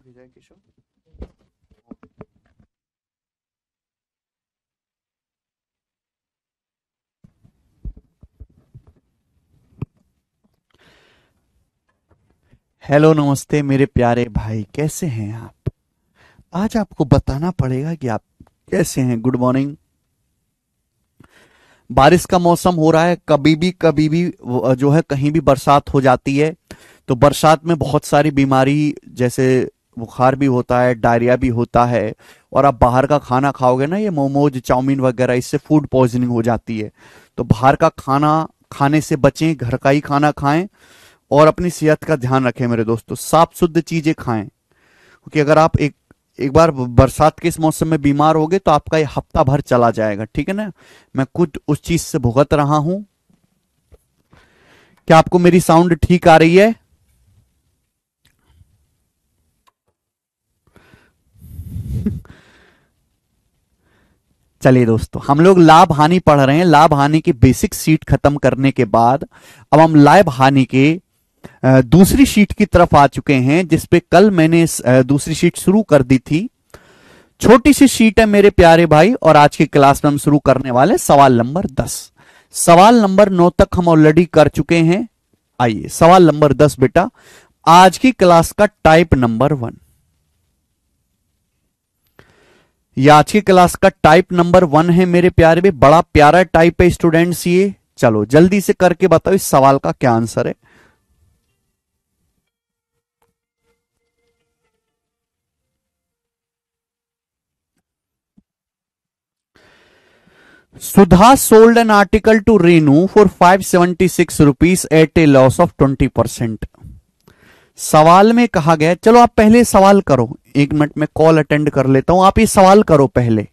भेजा है केशव? हेलो नमस्ते मेरे प्यारे भाई, कैसे हैं आप? आज आपको बताना पड़ेगा कि आप कैसे हैं। Good morning. बारिश का मौसम हो रहा है, कभी भी जो है कहीं भी बरसात हो जाती है। तो बरसात में बहुत सारी बीमारी जैसे बुखार भी होता है, डायरिया भी होता है। और आप बाहर का खाना खाओगे ना, ये मोमोज चाउमीन वगैरह, इससे फूड पॉइजनिंग हो जाती है। तो बाहर का खाना खाने से बचें, घर का ही खाना खाएं और अपनी सेहत का ध्यान रखें मेरे दोस्तों। साफ शुद्ध चीजें खाएं, क्योंकि अगर आप एक एक बार बरसात के इस मौसम में बीमार हो गए तो आपका ये हफ्ता भर चला जाएगा। ठीक है ना? मैं खुद उस चीज से भुगत रहा हूं। क्या आपको मेरी साउंड ठीक आ रही है? चलिए दोस्तों, हम लोग लाभ हानि पढ़ रहे हैं। लाभ हानि की बेसिक शीट खत्म करने के बाद अब हम लाभ हानि के दूसरी शीट की तरफ आ चुके हैं, जिसपे कल मैंने दूसरी शीट शुरू कर दी थी। छोटी सी शीट है मेरे प्यारे भाई, और आज की क्लास में हम शुरू करने वाले सवाल नंबर 10। सवाल नंबर 9 तक हम ऑलरेडी कर चुके हैं। आइए सवाल नंबर 10 बेटा, आज की क्लास का टाइप नंबर 1। ये आज की क्लास का टाइप नंबर 1 है मेरे प्यारे भाई। बड़ा प्यारा टाइप है स्टूडेंट्स ये। चलो जल्दी से करके बताओ इस सवाल का क्या आंसर है। Sudha sold an article to Renu for 576 rupees at a loss of 20%। सवाल में कहा गया, चलो आप पहले सवाल करो, 1 मिनट में कॉल अटेंड कर लेता हूं, आप ये सवाल करो पहले।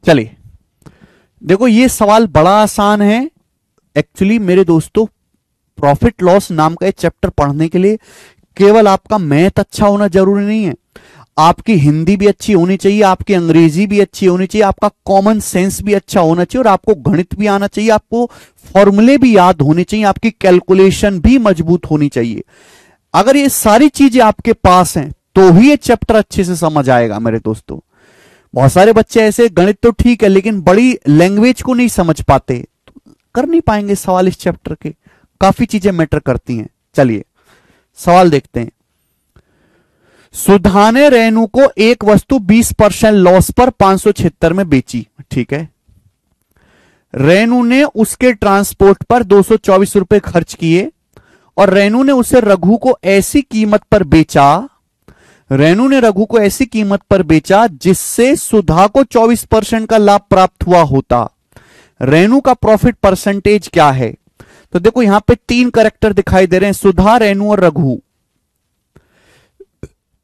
चलिए देखो, ये सवाल बड़ा आसान है एक्चुअली मेरे दोस्तों। प्रॉफिट लॉस नाम का एक चैप्टर पढ़ने के लिए केवल आपका मैथ अच्छा होना जरूरी नहीं है, आपकी हिंदी भी अच्छी होनी चाहिए, आपकी अंग्रेजी भी अच्छी होनी चाहिए, आपका कॉमन सेंस भी अच्छा होना चाहिए, और आपको गणित भी आना चाहिए, आपको फॉर्मूले भी याद होने चाहिए, आपकी कैलकुलेशन भी मजबूत होनी चाहिए। अगर ये सारी चीजें आपके पास हैं तो ही ये चैप्टर अच्छे से समझ आएगा मेरे दोस्तों। बहुत सारे बच्चे ऐसे, गणित तो ठीक है लेकिन बड़ी लैंग्वेज को नहीं समझ पाते, कर नहीं पाएंगे सवाल इस चैप्टर के। काफी चीजें मैटर करती हैं। चलिए सवाल देखते हैं। सुधा ने रेनू को एक वस्तु 20% लॉस पर 576 में बेची। ठीक है। रेनू ने उसके ट्रांसपोर्ट पर 224 रुपए खर्च किए और रेनू ने उसे रघु को ऐसी कीमत पर बेचा, रेनू ने रघु को ऐसी कीमत पर बेचा जिससे सुधा को 24% का लाभ प्राप्त हुआ होता। रेनू का प्रॉफिट परसेंटेज क्या है? तो देखो यहां पे 3 कैरेक्टर दिखाई दे रहे हैं, सुधा, रेनू और रघु।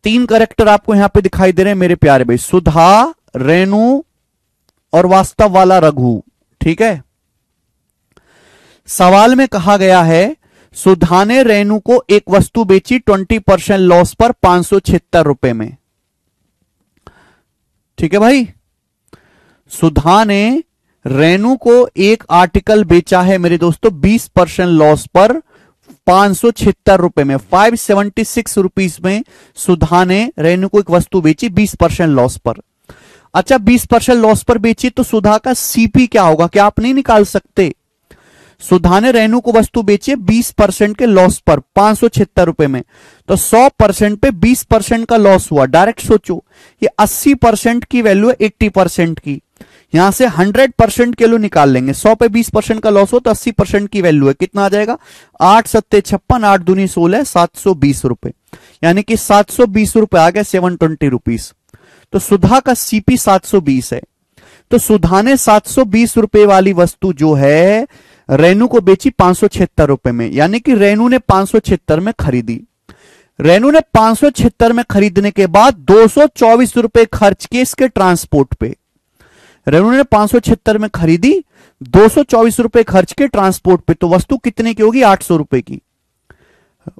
3 कैरेक्टर आपको यहां पे दिखाई दे रहे हैं मेरे प्यारे भाई, सुधा, रेनू और वास्तव वाला रघु। ठीक है। सवाल में कहा गया है सुधा ने रेनू को एक वस्तु बेची 20% लॉस पर 576 रुपए में। ठीक है भाई। सुधा ने रेनू को एक आर्टिकल बेचा है मेरे दोस्तों 20% लॉस पर 576 रुपए में, 576 रुपीज में सुधा ने रेनू को एक वस्तु बेची 20% लॉस पर। अच्छा 20% लॉस पर बेची तो सुधा का सीपी क्या होगा, क्या आप नहीं निकाल सकते? सुधा ने रेनू को वस्तु बेची 20% के लॉस पर 576 रुपए में, तो 100% पे 20% का लॉस हुआ। डायरेक्ट सोचो, ये 80% की वैल्यू है 80% की, यहां से 100% के लिए निकाल लेंगे। 100 पे 20% का लॉस हो तो 80% की वैल्यू है, कितना आ जाएगा? 8 सत्ते 56, 8 दूनी 16, 720 रुपए, यानी कि 720 रुपए आ गए, 720 रुपीज। तो सुधा का सीपी 720 है। तो सुधा ने 720 रुपए वाली वस्तु जो है रेनू को बेची 576 रुपए में, यानी कि रेनू ने 576 में खरीदी। रेनू ने 576 में खरीदने के बाद 224 रुपए खर्च किए इसके ट्रांसपोर्ट पे। रेनू ने 576 में खरीदी, 224 रुपए खर्च के ट्रांसपोर्ट पे, तो वस्तु कितने की होगी? 800 रुपए की।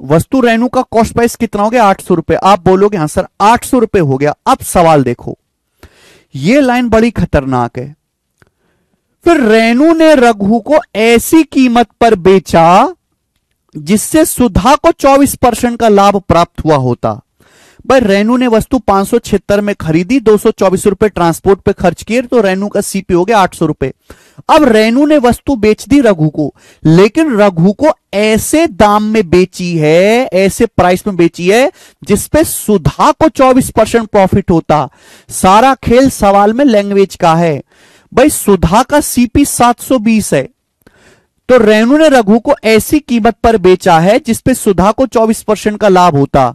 वस्तु रेनू का कॉस्ट प्राइस कितना हो गया? 800 रुपए। आप बोलोगे हाँ सर 800 रुपए हो गया। अब सवाल देखो, यह लाइन बड़ी खतरनाक है। फिर रेनू ने रघु को ऐसी कीमत पर बेचा जिससे सुधा को 24% का लाभ प्राप्त हुआ होता। भाई रेनू ने वस्तु 576 में खरीदी, 224 रुपए ट्रांसपोर्ट पे खर्च किए, तो रेनू का सीपी हो गया 800 रुपए। अब रेनू ने वस्तु बेच दी रघु को, लेकिन रघु को ऐसे दाम में बेची है, ऐसे प्राइस में बेची है जिसपे सुधा को 24% प्रॉफिट होता। सारा खेल सवाल में लैंग्वेज का है। भाई सुधा का सीपी 720 है, तो रेनू ने रघु को ऐसी कीमत पर बेचा है जिसपे सुधा को 24% का लाभ होता।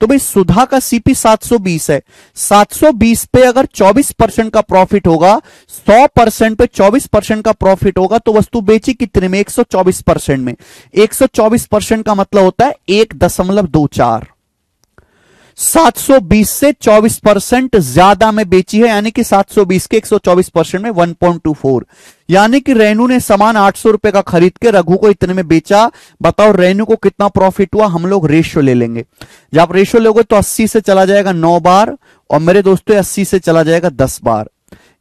तो भाई सुधा का सीपी 720 है, 720 पे अगर 24% का प्रॉफिट होगा, 100% पे 24% का प्रॉफिट होगा, तो वस्तु बेची कितने में? 124% में। 124% का मतलब होता है 1.24। 720 से 24% ज्यादा में बेची है, यानी कि 720 के 124% में 1.24। यानी कि रेनू ने सामान 800 रुपए का खरीद के रघु को इतने में बेचा। बताओ रेनू को कितना प्रॉफिट हुआ? हम लोग रेशियो ले लेंगे। जब आप रेशियो लोगे तो 80 से चला जाएगा 9 बार, और मेरे दोस्तों 80 से चला जाएगा 10 बार।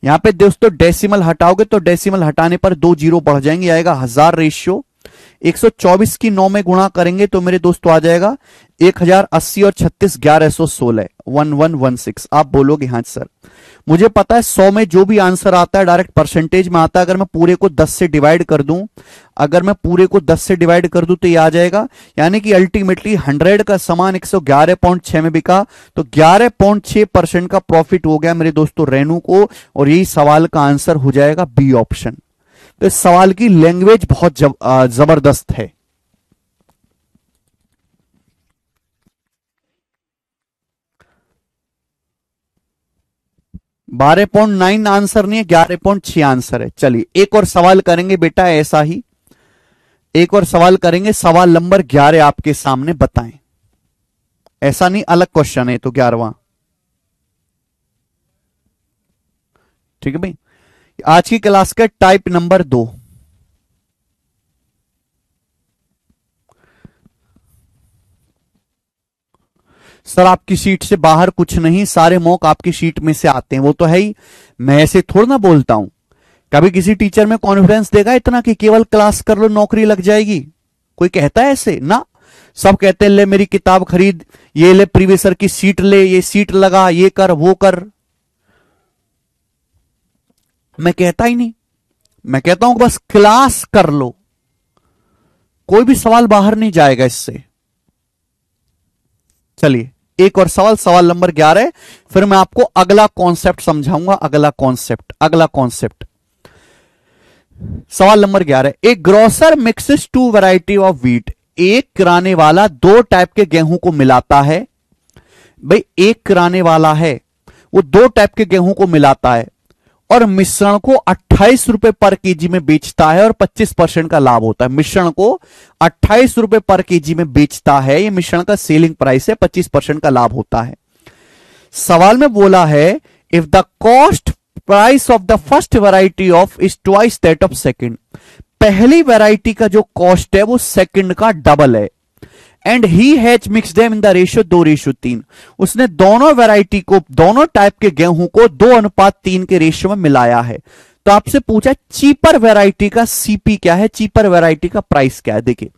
यहां पे दोस्तों डेसिमल हटाओगे तो डेसिमल हटाने पर 2 जीरो बढ़ जाएंगे, आएगा 1000 रेशियो। 124 की 9 में गुणा करेंगे तो मेरे दोस्तों आ जाएगा 1080 और 36 1116 1116। आप बोलोगे हाँ सर मुझे पता है 100 में जो भी आंसर आता है डायरेक्ट परसेंटेज में आता है। अगर मैं पूरे को 10 से डिवाइड कर दूं, अगर मैं पूरे को 10 से डिवाइड कर दूं तो ये आ जाएगा, यानी कि अल्टीमेटली 100 का सामान 111.6 में बिका, तो 11.6% का प्रॉफिट हो गया मेरे दोस्तों रेनू को, और यही सवाल का आंसर हो जाएगा बी ऑप्शन। तो इस सवाल की लैंग्वेज बहुत जबरदस्त है। $12.9 आंसर नहीं है, 11.6 आंसर है। चलिए एक और सवाल करेंगे बेटा, ऐसा ही एक और सवाल करेंगे। सवाल नंबर 11 आपके सामने बताएं। ऐसा नहीं, अलग क्वेश्चन है तो 11वां। ठीक है भाई, आज की क्लास का टाइप नंबर 2। सर आपकी शीट से बाहर कुछ नहीं, सारे मॉक आपकी शीट में से आते हैं, वो तो है ही। मैं ऐसे थोड़ा ना बोलता हूं। कभी किसी टीचर में कॉन्फिडेंस देगा इतना कि केवल क्लास कर लो नौकरी लग जाएगी? कोई कहता है ऐसे ना? सब कहते हैं ले मेरी किताब खरीद, ये ले प्रीवियसर की सीट ले, ये सीट लगा, ये कर वो कर। मैं कहता ही नहीं, मैं कहता हूं बस क्लास कर लो, कोई भी सवाल बाहर नहीं जाएगा इससे। चलिए एक और सवाल, सवाल नंबर 11, फिर मैं आपको अगला कॉन्सेप्ट समझाऊंगा। अगला कॉन्सेप्ट सवाल number 11, A grocer mixes 2 variety of wheat. एक किराने वाला 2 टाइप के गेहूं को मिलाता है। भाई एक किराने वाला है, वो 2 टाइप के गेहूं को मिलाता है और मिश्रण को 28 रुपए पर केजी में बेचता है और 25% का लाभ होता है। मिश्रण को 28 रुपए पर केजी में बेचता है, ये मिश्रण का सेलिंग प्राइस है, 25% का लाभ होता है। सवाल में बोला है if the cost price of the first variety of is twice that of second. पहली वैरायटी का जो कॉस्ट है वो सेकंड का डबल है। And he has mix them in the ratio 2:3। उसने दोनों वैरायटी को, दोनों टाइप के गेहूं को 2:3 के रेशियो में मिलाया है। तो आपसे पूछा चीपर वैरायटी का सीपी क्या है, चीपर वैरायटी का प्राइस क्या है। देखिए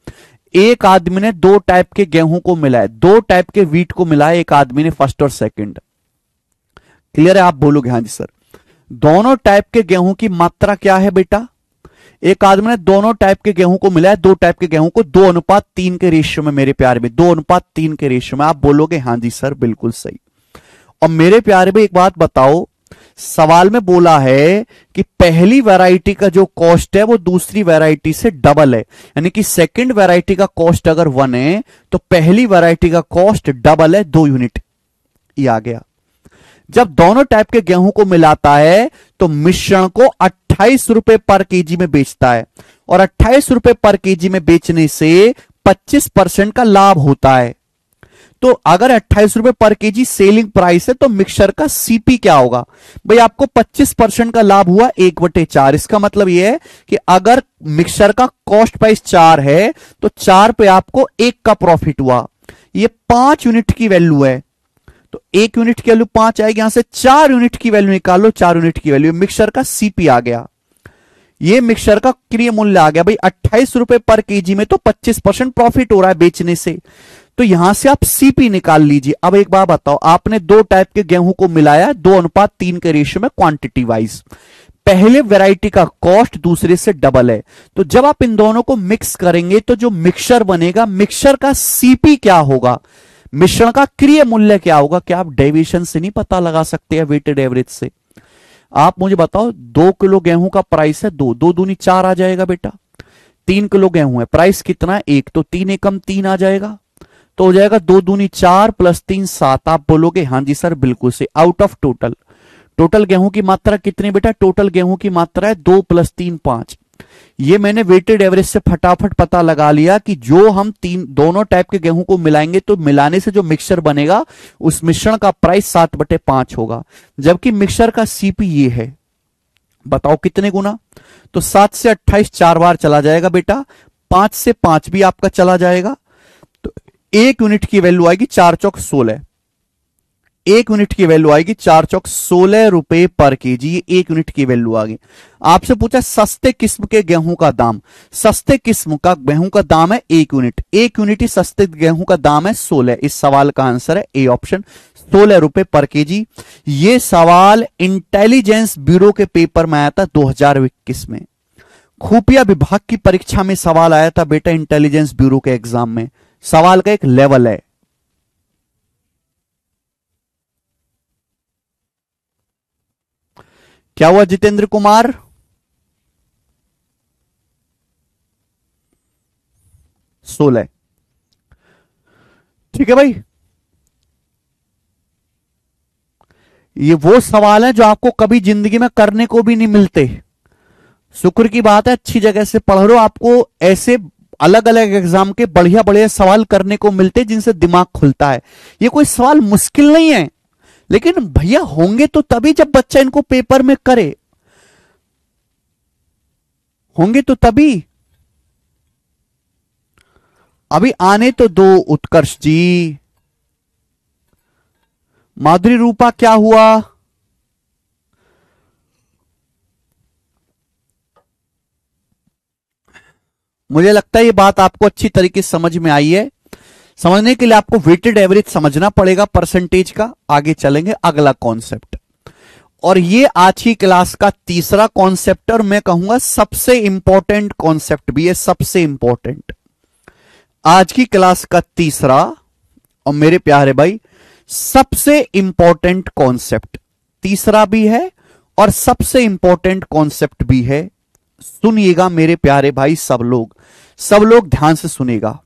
एक आदमी ने 2 टाइप के गेहूं को मिलाया, 2 टाइप के व्हीट को मिलाया, एक आदमी ने फर्स्ट और सेकंड। क्लियर है? आप बोलोगे हाँ जी सर। दोनों टाइप के गेहूं की मात्रा क्या है बेटा? एक आदमी ने दोनों टाइप के गेहूं को मिलाया, 2 टाइप के गेहूं को 2:3 के रेशियो में, मेरे प्यारे में 2:3 के रेशियो में। आप बोलोगे हाँ जी सर बिल्कुल सही। और मेरे प्यारे में एक बात बताओ, सवाल में बोला है कि पहली वैरायटी का जो कॉस्ट है वो दूसरी वैरायटी से डबल है, यानी कि सेकंड वैरायटी का कॉस्ट अगर 1 है तो पहली वैरायटी का कॉस्ट डबल है, 2 यूनिट। ये आ गया। जब दोनों टाइप के गेहूं को मिलाता है तो मिश्रण को 28 रुपए पर केजी में बेचता है, और 28 रुपए पर केजी में बेचने से 25% का लाभ होता है। तो अगर 28 रुपए पर केजी सेलिंग प्राइस है तो मिक्सचर का सीपी क्या होगा भाई? आपको 25% का लाभ हुआ 1/4। इसका मतलब यह है कि अगर मिक्सचर का कॉस्ट प्राइस 4 है तो 4 पे आपको 1 का प्रॉफिट हुआ। ये 5 यूनिट की वैल्यू है तो 1 यूनिट की वैल्यू 5 आएगी, यहां से 4 यूनिट की वैल्यू निकालो, 4 यूनिट की वैल्यू मिक्सचर का सीपी आ गया। ये मिक्सचर का क्रय मूल्य आ गया भाई। 28 रुपए पर केजी में तो 25% प्रॉफिट हो रहा है बेचने से, तो यहां से आप सीपी निकाल लीजिए। अब एक बात बताओ, आपने दो टाइप के गेहूं को मिलाया 2:3 के रेशियो में क्वांटिटी वाइज। पहले वैरायटी का कॉस्ट दूसरे से डबल है, तो जब आप इन दोनों को मिक्स करेंगे तो जो मिक्सचर बनेगा, मिक्सचर का सीपी क्या होगा, मिश्रण का क्रय मूल्य क्या होगा? क्या आप डेविएशन से नहीं पता लगा सकते हैं, वेटेड एवरेज से? आप मुझे बताओ, 2 किलो गेहूं का प्राइस है 2, 2 दूनी 4 आ जाएगा बेटा। 3 किलो गेहूं है, प्राइस कितना है 1, तो 3 एकम 3 आ जाएगा, तो हो जाएगा 2 दूनी 4 प्लस 3 7। आप बोलोगे हाँ जी सर बिल्कुल से। आउट ऑफ टोटल, टोटल गेहूं की मात्रा कितनी बेटा? टोटल गेहूं की मात्रा है 2 + 3 5। ये मैंने वेटेड एवरेज से फटाफट पता लगा लिया कि जो हम दोनों टाइप के गेहूं को मिलाएंगे तो मिलाने से जो मिक्सचर बनेगा उस मिश्रण का प्राइस 7/5 होगा, जबकि मिक्सचर का सीपी ये है। बताओ कितने गुना? तो 7 से 28 4 बार चला जाएगा बेटा, 5 से 5 भी आपका चला जाएगा, तो 1 यूनिट की वैल्यू आएगी 4 चौक 16। 1 यूनिट की वैल्यू आएगी 4 चौक 16 रुपए पर केजी। 1 यूनिट की वैल्यू आ गई। आपसे पूछा सस्ते किस्म के गेहूं का दाम, सस्ते किस्म का गेहूं का दाम है 1 यूनिट। 1 यूनिट ही सस्ते गेहूं का दाम है 16। इस सवाल का आंसर है ए ऑप्शन, 16 रुपए पर केजी। यह सवाल इंटेलिजेंस ब्यूरो के पेपर में आया था 2021 में। खुफिया विभाग की परीक्षा में सवाल आया था बेटा इंटेलिजेंस ब्यूरो के एग्जाम में। सवाल का एक लेवल है। क्या हुआ जितेंद्र कुमार? सोलह। ठीक है भाई, ये वो सवाल है जो आपको कभी जिंदगी में करने को भी नहीं मिलते। शुक्र की बात है, अच्छी जगह से पढ़ रहे हो, आपको ऐसे अलग अलग एग्जाम के बढ़िया बढ़िया सवाल करने को मिलते जिनसे दिमाग खुलता है। ये कोई सवाल मुश्किल नहीं है, लेकिन भैया होंगे तो तभी जब बच्चा इनको पेपर में करे, होंगे तो तभी। अभी आने तो दो उत्कर्ष जी। माधुरी रूपा क्या हुआ? मुझे लगता है ये बात आपको अच्छी तरीके से समझ में आई है। समझने के लिए आपको वेटेड एवरेज समझना पड़ेगा परसेंटेज का। आगे चलेंगे अगला कॉन्सेप्ट, और ये आज की क्लास का तीसरा कॉन्सेप्ट, और मैं कहूंगा सबसे इंपॉर्टेंट कॉन्सेप्ट भी है, सबसे इंपॉर्टेंट आज की क्लास का तीसरा और मेरे प्यारे भाई सबसे इंपॉर्टेंट कॉन्सेप्ट, तीसरा भी है और सबसे इंपॉर्टेंट कॉन्सेप्ट भी है। सुनिएगा मेरे प्यारे भाई, सब लोग ध्यान से सुनेगा।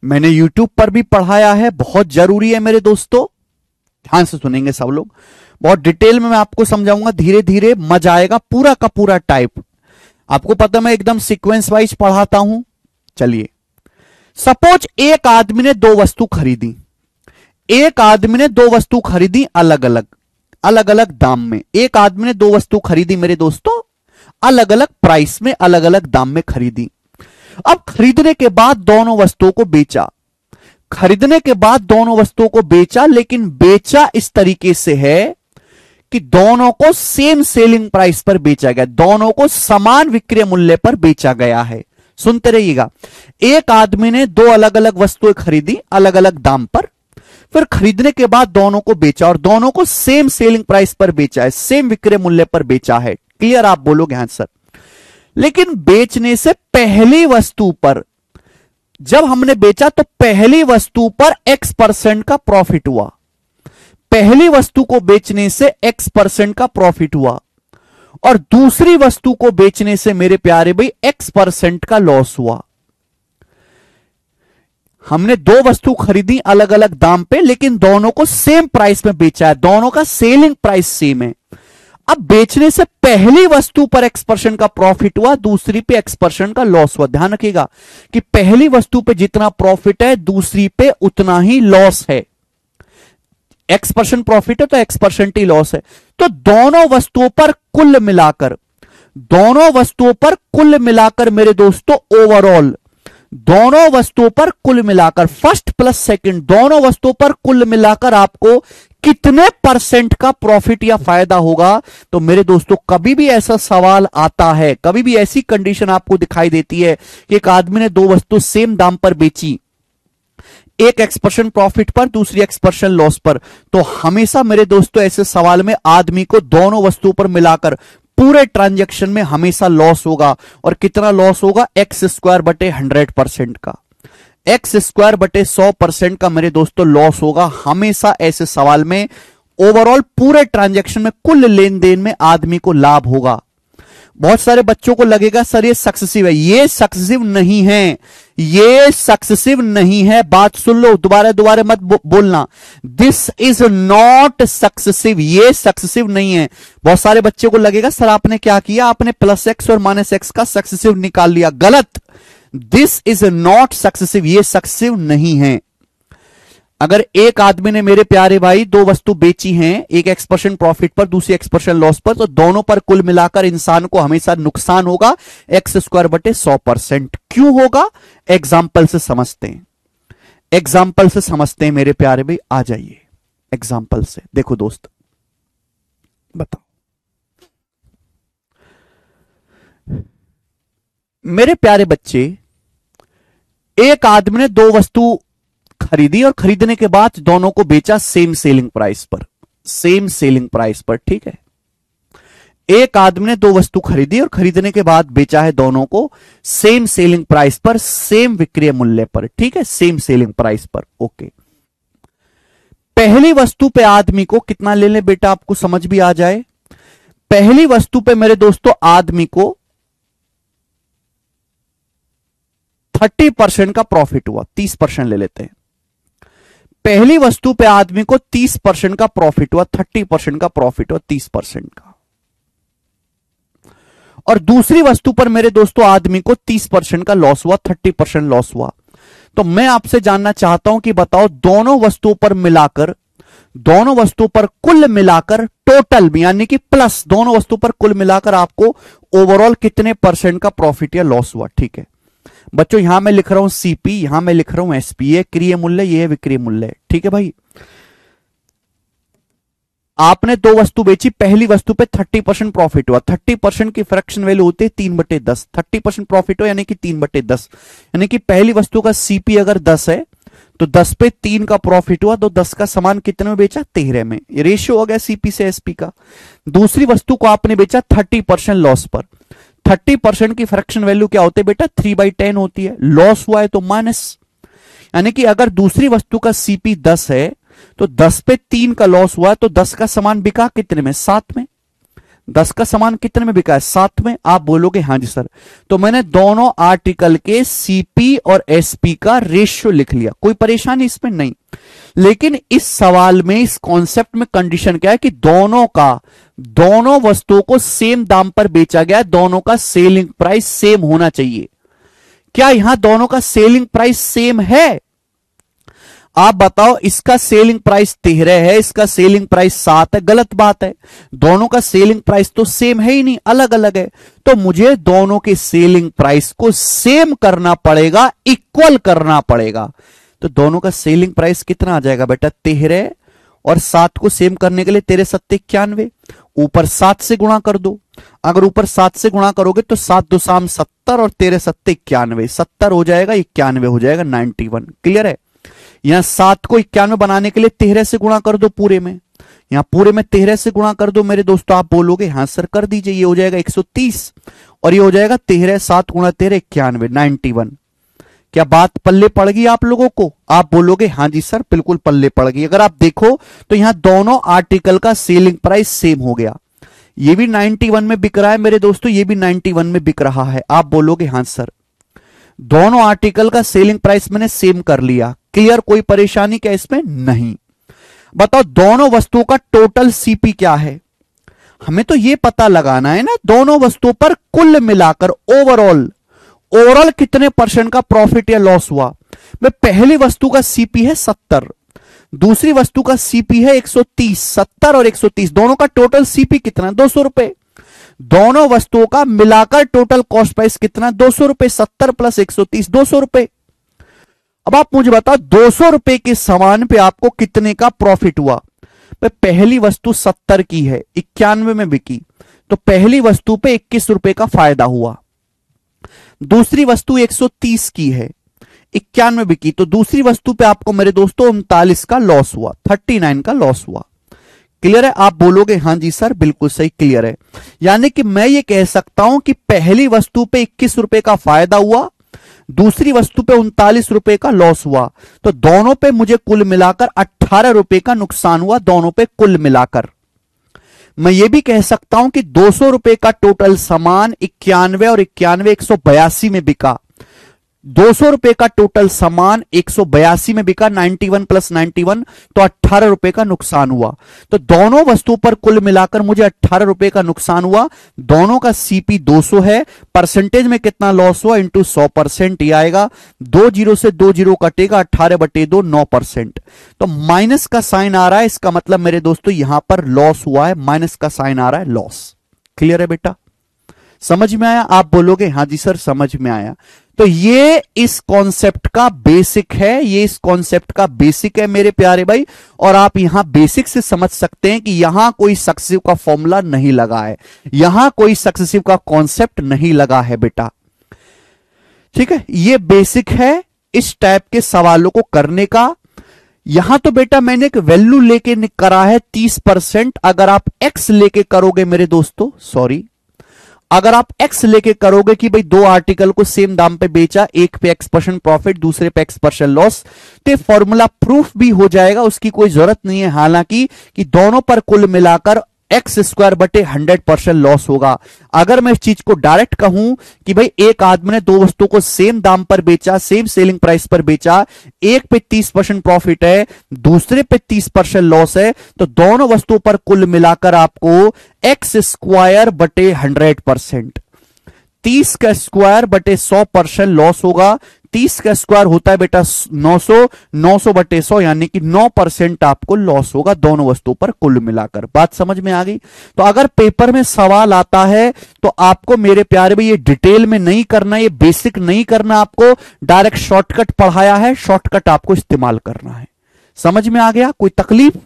मैंने YouTube पर भी पढ़ाया है, बहुत जरूरी है मेरे दोस्तों, ध्यान से सुनेंगे सब लोग। बहुत डिटेल में मैं आपको समझाऊंगा, धीरे धीरे मजा आएगा, पूरा का पूरा टाइप। आपको पता मैं एकदम सीक्वेंस वाइज पढ़ाता हूं। चलिए, सपोज एक आदमी ने 2 वस्तु खरीदी, एक आदमी ने 2 वस्तु खरीदी अलग अलग दाम में। एक आदमी ने 2 वस्तु खरीदी मेरे दोस्तों, अलग अलग प्राइस में, अलग अलग दाम में खरीदी। अब खरीदने के बाद दोनों वस्तुओं को बेचा, खरीदने के बाद दोनों वस्तुओं को बेचा, लेकिन बेचा इस तरीके से है कि दोनों को सेम सेलिंग प्राइस पर बेचा गया, दोनों को समान विक्रय मूल्य पर बेचा गया है। सुनते रहिएगा, एक आदमी ने 2 अलग अलग वस्तुएं खरीदी अलग अलग दाम पर, फिर खरीदने के बाद दोनों को बेचा और दोनों को सेम सेलिंग प्राइस पर बेचा है, सेम विक्रय मूल्य पर बेचा है। क्लियर? आप बोलोगे हाँ सर। लेकिन बेचने से पहली वस्तु पर, जब हमने बेचा तो पहली वस्तु पर X% का प्रॉफिट हुआ, पहली वस्तु को बेचने से X% का प्रॉफिट हुआ, और दूसरी वस्तु को बेचने से मेरे प्यारे भाई X% का लॉस हुआ। हमने 2 वस्तु खरीदी अलग अलग दाम पे, लेकिन दोनों को सेम प्राइस में बेचा है, दोनों का सेलिंग प्राइस सेम है। अब बेचने से पहली वस्तु पर X% का प्रॉफिट हुआ, दूसरी पे X% का लॉस हुआ। ध्यान रखिएगा कि पहली वस्तु पे जितना प्रॉफिट है दूसरी पे उतना ही लॉस है। X% प्रॉफिट है तो X% ही लॉस है। तो दोनों वस्तुओं पर कुल मिलाकर मेरे दोस्तों ओवरऑल दोनों वस्तुओं पर कुल मिलाकर फर्स्ट प्लस सेकंड दोनों वस्तुओं पर कुल मिलाकर आपको कितने % का प्रॉफिट या फायदा होगा। तो मेरे दोस्तों कभी भी ऐसा सवाल आता है, कभी भी ऐसी कंडीशन आपको दिखाई देती है कि एक आदमी ने दो वस्तु सेम दाम पर बेची, एक X% प्रॉफिट पर दूसरी X% लॉस पर, तो हमेशा मेरे दोस्तों ऐसे सवाल में आदमी को दोनों वस्तुओं पर मिलाकर पूरे ट्रांजैक्शन में हमेशा लॉस होगा। और कितना लॉस होगा? X² बटे 100% का, X² बटे 100% का मेरे दोस्तों लॉस होगा हमेशा ऐसे सवाल में। ओवरऑल पूरे ट्रांजैक्शन में कुल लेन देन में आदमी को लाभ होगा। बहुत सारे बच्चों को लगेगा सर ये सक्सेसिव है, ये सक्सेसिव नहीं है, ये सक्सेसिव नहीं है। बात सुन लो, दोबारा मत बोलना, दिस इज नॉट सक्सेसिव, ये सक्सेसिव नहीं है। बहुत सारे बच्चों को लगेगा सर आपने क्या किया, आपने +X और -X का सक्सेसिव निकाल लिया। गलत, दिस इज नॉट सक्सेसिव, ये सक्सेसिव नहीं है। अगर एक आदमी ने मेरे प्यारे भाई दो वस्तु बेची हैं, एक X% प्रॉफिट पर दूसरी X% लॉस पर, तो दोनों पर कुल मिलाकर इंसान को हमेशा नुकसान होगा X² बटे 100%। क्यों होगा? एग्जाम्पल से समझते हैं मेरे प्यारे भाई। आ जाइए एग्जाम्पल से, देखो दोस्त बताओ मेरे प्यारे बच्चे, एक आदमी ने दो वस्तु खरीदी और खरीदने के बाद दोनों को बेचा सेम सेलिंग प्राइस पर, ठीक है। एक आदमी ने दो वस्तु खरीदी और खरीदने के बाद बेचा है दोनों को सेम सेलिंग प्राइस पर, सेम विक्रय मूल्य पर, ठीक है, सेम सेलिंग प्राइस पर। ओके, पहली वस्तु पे आदमी को कितना ले ले बेटा, आपको समझ भी आ जाए। पहली वस्तु पे मेरे दोस्तों आदमी को 30% का प्रॉफिट हुआ, 30% ले लेते हैं। पहली वस्तु पे आदमी को 30% का प्रॉफिट हुआ, 30% का प्रॉफिट हुआ 30% का। और दूसरी वस्तु पर मेरे दोस्तों आदमी को 30% का लॉस हुआ, 30% लॉस हुआ। तो मैं आपसे जानना चाहता हूं कि बताओ दोनों वस्तुओं पर कुल मिलाकर टोटल यानी कि प्लस दोनों वस्तुओं पर कुल मिलाकर आपको ओवरऑल कितने % का प्रॉफिट या लॉस हुआ। ठीक है बच्चों, यहां मैं लिख रहा हूं सीपी, यहां मैं लिख रहा हूं एसपी, ये क्रिय मूल्य, ये विक्रय मूल्य। ठीक है भाई, आपने दो वस्तु बेची, पहली वस्तु पे 30% प्रॉफिट हुआ, 30% की फ्रैक्शन वैल्यू होती है 3/10, 30% प्रॉफिट हो यानी कि 3/10, यानी कि पहली वस्तु का सीपी अगर 10 है तो 10 पे 3 का प्रॉफिट हुआ तो 10 का सामान कितने में बेचा, 13 में। ये रेशियो हो गया सीपी से एसपी का। दूसरी वस्तु को आपने बेचा 30% लॉस पर, 30% की फ्रैक्शन वैल्यू क्या होती है बेटा, 3/10 होती है। लॉस हुआ है तो माइनस, यानी कि अगर दूसरी वस्तु का सीपी 10 है तो 10 पे 3 का लॉस हुआ तो 10 का सामान बिका कितने में, 7 में। 10 का सामान कितने में बिका है, 7 में। आप बोलोगे हाँ जी सर, तो मैंने दोनों आर्टिकल के सीपी और एसपी का रेशियो लिख लिया, कोई परेशानी इसमें नहीं। लेकिन इस सवाल में, इस कॉन्सेप्ट में कंडीशन क्या है कि दोनों वस्तुओं को सेम दाम पर बेचा गया, दोनों का सेलिंग प्राइस सेम होना चाहिए। क्या यहां दोनों का सेलिंग प्राइस सेम है? आप बताओ, इसका सेलिंग प्राइस 13 है, इसका सेलिंग प्राइस 7 है, गलत बात है। दोनों का सेलिंग प्राइस तो सेम है ही नहीं, अलग अलग है। तो मुझे दोनों के सेलिंग प्राइस को सेम करना पड़ेगा, इक्वल करना पड़ेगा। तो दोनों का सेलिंग प्राइस कितना आ जाएगा बेटा, 13 और 7 को सेम करने के लिए 13 7 91, ऊपर 7 से गुणा कर दो। अगर ऊपर 7 से गुणा करोगे तो 7 2 70 और 13 7 91, 70 हो जाएगा, 91 हो जाएगा, 91। क्लियर है? यहां 7 को 91 बनाने के लिए 13 से गुणा कर दो पूरे में, यहां पूरे में 13 से गुणा कर दो मेरे दोस्तों। आप बोलोगे हाँ सर कर दीजिए, ये हो जाएगा 130 और ये हो जाएगा 13 7 गुणा 13 91, 91। क्या बात पल्ले पड़ गई आप लोगों को? आप बोलोगे हाँ जी सर बिल्कुल पल्ले पड़ गई। अगर आप देखो तो यहां दोनों आर्टिकल का सेलिंग प्राइस सेम हो गया, ये भी 91 में बिक रहा है मेरे दोस्तों, ये भी 91 में बिक रहा है। आप बोलोगे हाँ सर, दोनों आर्टिकल का सेलिंग प्राइस मैंने सेम कर लिया। क्लियर? कोई परेशानी क्या इसमें? नहीं। बताओ दोनों वस्तुओं का टोटल सीपी क्या है? हमें तो ये पता लगाना है ना दोनों वस्तुओं पर कुल मिलाकर ओवरऑल कितने परसेंट का प्रॉफिट या लॉस हुआ। मैं पहली वस्तु का सीपी है 70, दूसरी वस्तु का सीपी है 130, 70 और 130 दोनों का टोटल सीपी कितना 200 रुपए। दोनों वस्तुओं का मिलाकर टोटल कॉस्ट प्राइस कितना 200 रुपए, 70 प्लस 130 200 रुपए। अब आप मुझे बताओ 200 रुपए के सामान पे आपको कितने का प्रॉफिट हुआ। पहली वस्तु 70 की है, 91 में बिकी, तो पहली वस्तु पे 21 रुपए का फायदा हुआ। दूसरी वस्तु 130 की है, 91 में बिकी, तो दूसरी वस्तु पे आपको मेरे दोस्तों 39 का लॉस हुआ, 39 का लॉस हुआ। क्लियर है? आप बोलोगे हां जी सर बिल्कुल सही, क्लियर है। यानी कि मैं ये कह सकता हूं कि पहली वस्तु पे 21 रुपए का फायदा हुआ, दूसरी वस्तु पे 39 रुपए का लॉस हुआ, तो दोनों पे मुझे कुल मिलाकर 18 रुपए का नुकसान हुआ, दोनों पे कुल मिलाकर। मैं ये भी कह सकता हूं कि 200 रुपए का टोटल सामान 91 और 91 182 में बिका, 200 रुपए का टोटल सामान 182 में बिका, 91 प्लस 91 तो 18 रुपए का नुकसान हुआ। तो दोनों वस्तुओं पर कुल मिलाकर मुझे 18 रुपए का नुकसान हुआ। दोनों का सीपी 200 है, परसेंटेज में कितना लॉस हुआ इंटू 100% ये आएगा, 2 जीरो से 2 जीरो कटेगा, 18/2 9%। तो माइनस का साइन आ रहा है, इसका मतलब मेरे दोस्तों यहां पर लॉस हुआ है, माइनस का साइन आ रहा है, लॉस। क्लियर है बेटा? समझ में आया? आप बोलोगे हां जी सर समझ में आया। तो ये इस कॉन्सेप्ट का बेसिक है, ये इस कॉन्सेप्ट का बेसिक है मेरे प्यारे भाई। और आप यहां बेसिक से समझ सकते हैं कि यहां कोई सक्सेसिव का फॉर्मूला नहीं लगा है, यहां कोई सक्सेसिव का कॉन्सेप्ट नहीं लगा है बेटा। ठीक है, ये बेसिक है इस टाइप के सवालों को करने का। यहां तो बेटा मैंने एक वैल्यू लेके करा है 30%, अगर आप एक्स लेके करोगे मेरे दोस्तों, सॉरी, अगर आप एक्स लेके करोगे कि भाई दो आर्टिकल को सेम दाम पे बेचा, एक पे X% प्रॉफिट दूसरे पे X% लॉस, तो फॉर्मूला प्रूफ भी हो जाएगा, उसकी कोई जरूरत नहीं है। हालांकि कि दोनों पर कुल मिलाकर X²/100% लॉस होगा। अगर मैं इस चीज को डायरेक्ट कहूं कि भाई एक आदमी ने दो वस्तुओं को सेम दाम पर बेचा, सेम सेलिंग प्राइस पर बेचा, एक पे 30% प्रॉफिट है, दूसरे पे 30% लॉस है, तो दोनों वस्तुओं पर कुल मिलाकर आपको X²/100%, 30 का स्क्वायर बटे 100% लॉस होगा। 30 का स्क्वायर होता है बेटा 900, 900/100 यानी कि 9% आपको लॉस होगा दोनों वस्तुओं पर कुल मिलाकर। बात समझ में आ गई? तो अगर पेपर में सवाल आता है तो आपको मेरे प्यारे भाई ये डिटेल में नहीं करना, ये बेसिक नहीं करना, आपको डायरेक्ट शॉर्टकट पढ़ाया है, शॉर्टकट आपको इस्तेमाल करना है। समझ में आ गया? कोई तकलीफ?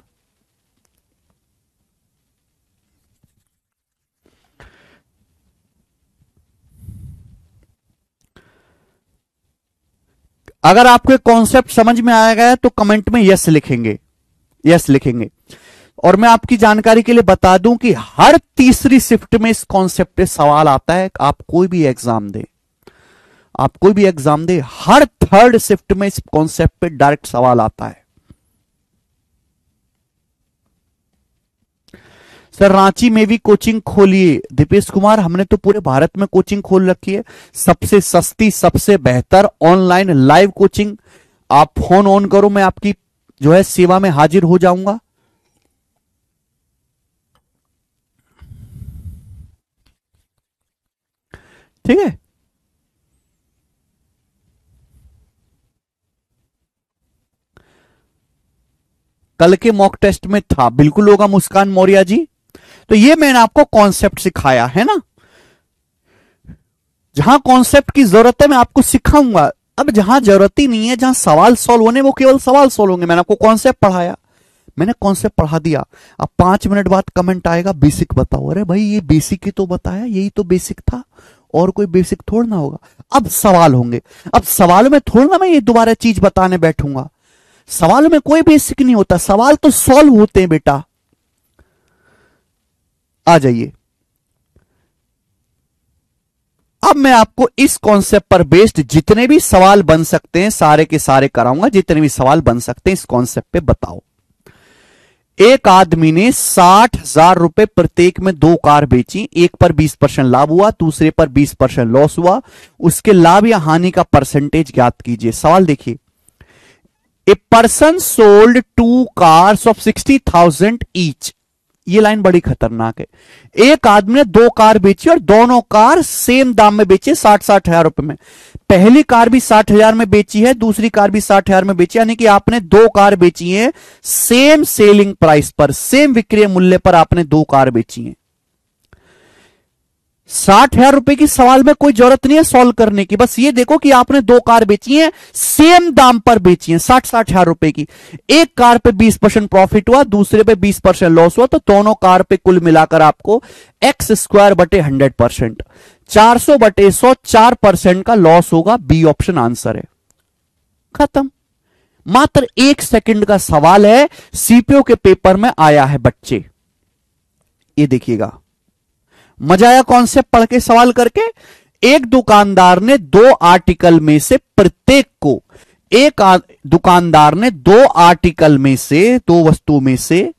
अगर आपको कॉन्सेप्ट समझ में आ गया तो कमेंट में यस लिखेंगे, यस लिखेंगे। और मैं आपकी जानकारी के लिए बता दूं कि हर तीसरी शिफ्ट में इस कॉन्सेप्ट पे सवाल आता है। आप कोई भी एग्जाम दे, आप कोई भी एग्जाम दे, हर थर्ड शिफ्ट में इस कॉन्सेप्ट पे डायरेक्ट सवाल आता है। सर रांची में भी कोचिंग खोलिए। दीपेश कुमार, हमने तो पूरे भारत में कोचिंग खोल रखी है, सबसे सस्ती सबसे बेहतर ऑनलाइन लाइव कोचिंग। आप फोन ऑन करो, मैं आपकी जो है सेवा में हाजिर हो जाऊंगा। ठीक है, कल के मॉक टेस्ट में था, बिल्कुल होगा मुस्कान मौर्य जी। तो ये मैंने आपको कॉन्सेप्ट सिखाया है ना, जहां कॉन्सेप्ट की जरूरत है मैं आपको सिखाऊंगा। अब जहां जरूरत ही नहीं है, जहां सवाल सॉल्व होने वो केवल सवाल सॉल्व होंगे। मैंने आपको कॉन्सेप्ट पढ़ाया, मैंने कॉन्सेप्ट पढ़ा दिया। अब 5 मिनट बाद कमेंट आएगा बेसिक बताओ। अरे भाई ये बेसिक ही तो बताया, यही तो बेसिक था, और कोई बेसिक थोड़ा ना होगा। अब सवाल होंगे, अब सवाल में थोड़ा ना मैं ये दोबारा चीज बताने बैठूंगा। सवाल में कोई बेसिक नहीं होता, सवाल तो सॉल्व होते हैं बेटा। आ जाइए, अब मैं आपको इस कॉन्सेप्ट पर बेस्ड जितने भी सवाल बन सकते हैं सारे के सारे कराऊंगा। जितने भी सवाल बन सकते हैं इस कॉन्सेप्ट पे बताओ। एक आदमी ने 60,000 रुपए प्रत्येक में 2 कार बेची, एक पर 20% लाभ हुआ, दूसरे पर 20% लॉस हुआ। उसके लाभ या हानि का परसेंटेज ज्ञात कीजिए। सवाल देखिए, a person sold 2 cars of 60,000 each. ये लाइन बड़ी खतरनाक है। एक आदमी ने दो कार बेची और दोनों कार सेम दाम में बेची, 60,000 रुपए में। पहली कार भी 60,000 में बेची है, दूसरी कार भी 60,000 में बेची, यानी कि आपने दो कार बेची है सेम सेलिंग प्राइस पर, सेम विक्रय मूल्य पर आपने दो कार बेची है। 60,000 रुपए की सवाल में कोई जरूरत नहीं है सॉल्व करने की, बस ये देखो कि आपने दो कार बेची हैं, सेम दाम पर बेची हैं, 60,000 रुपए की। एक कार पे 20% प्रॉफिट हुआ, दूसरे पे 20% लॉस हुआ, तो दोनों कार पे कुल मिलाकर आपको एक्स स्क्वायर बटे 100%, 400 बटे 100, 4% का लॉस होगा। बी ऑप्शन आंसर है। खत्म। मात्र 1 सेकंड का सवाल है, सीपीओ के पेपर में आया है बच्चे। ये देखिएगा, मजा आया कॉन्सेप्ट पढ़ के सवाल करके। एक दुकानदार ने दो आर्टिकल में से प्रत्येक को, दुकानदार ने दो आर्टिकल में से, दो वस्तु में से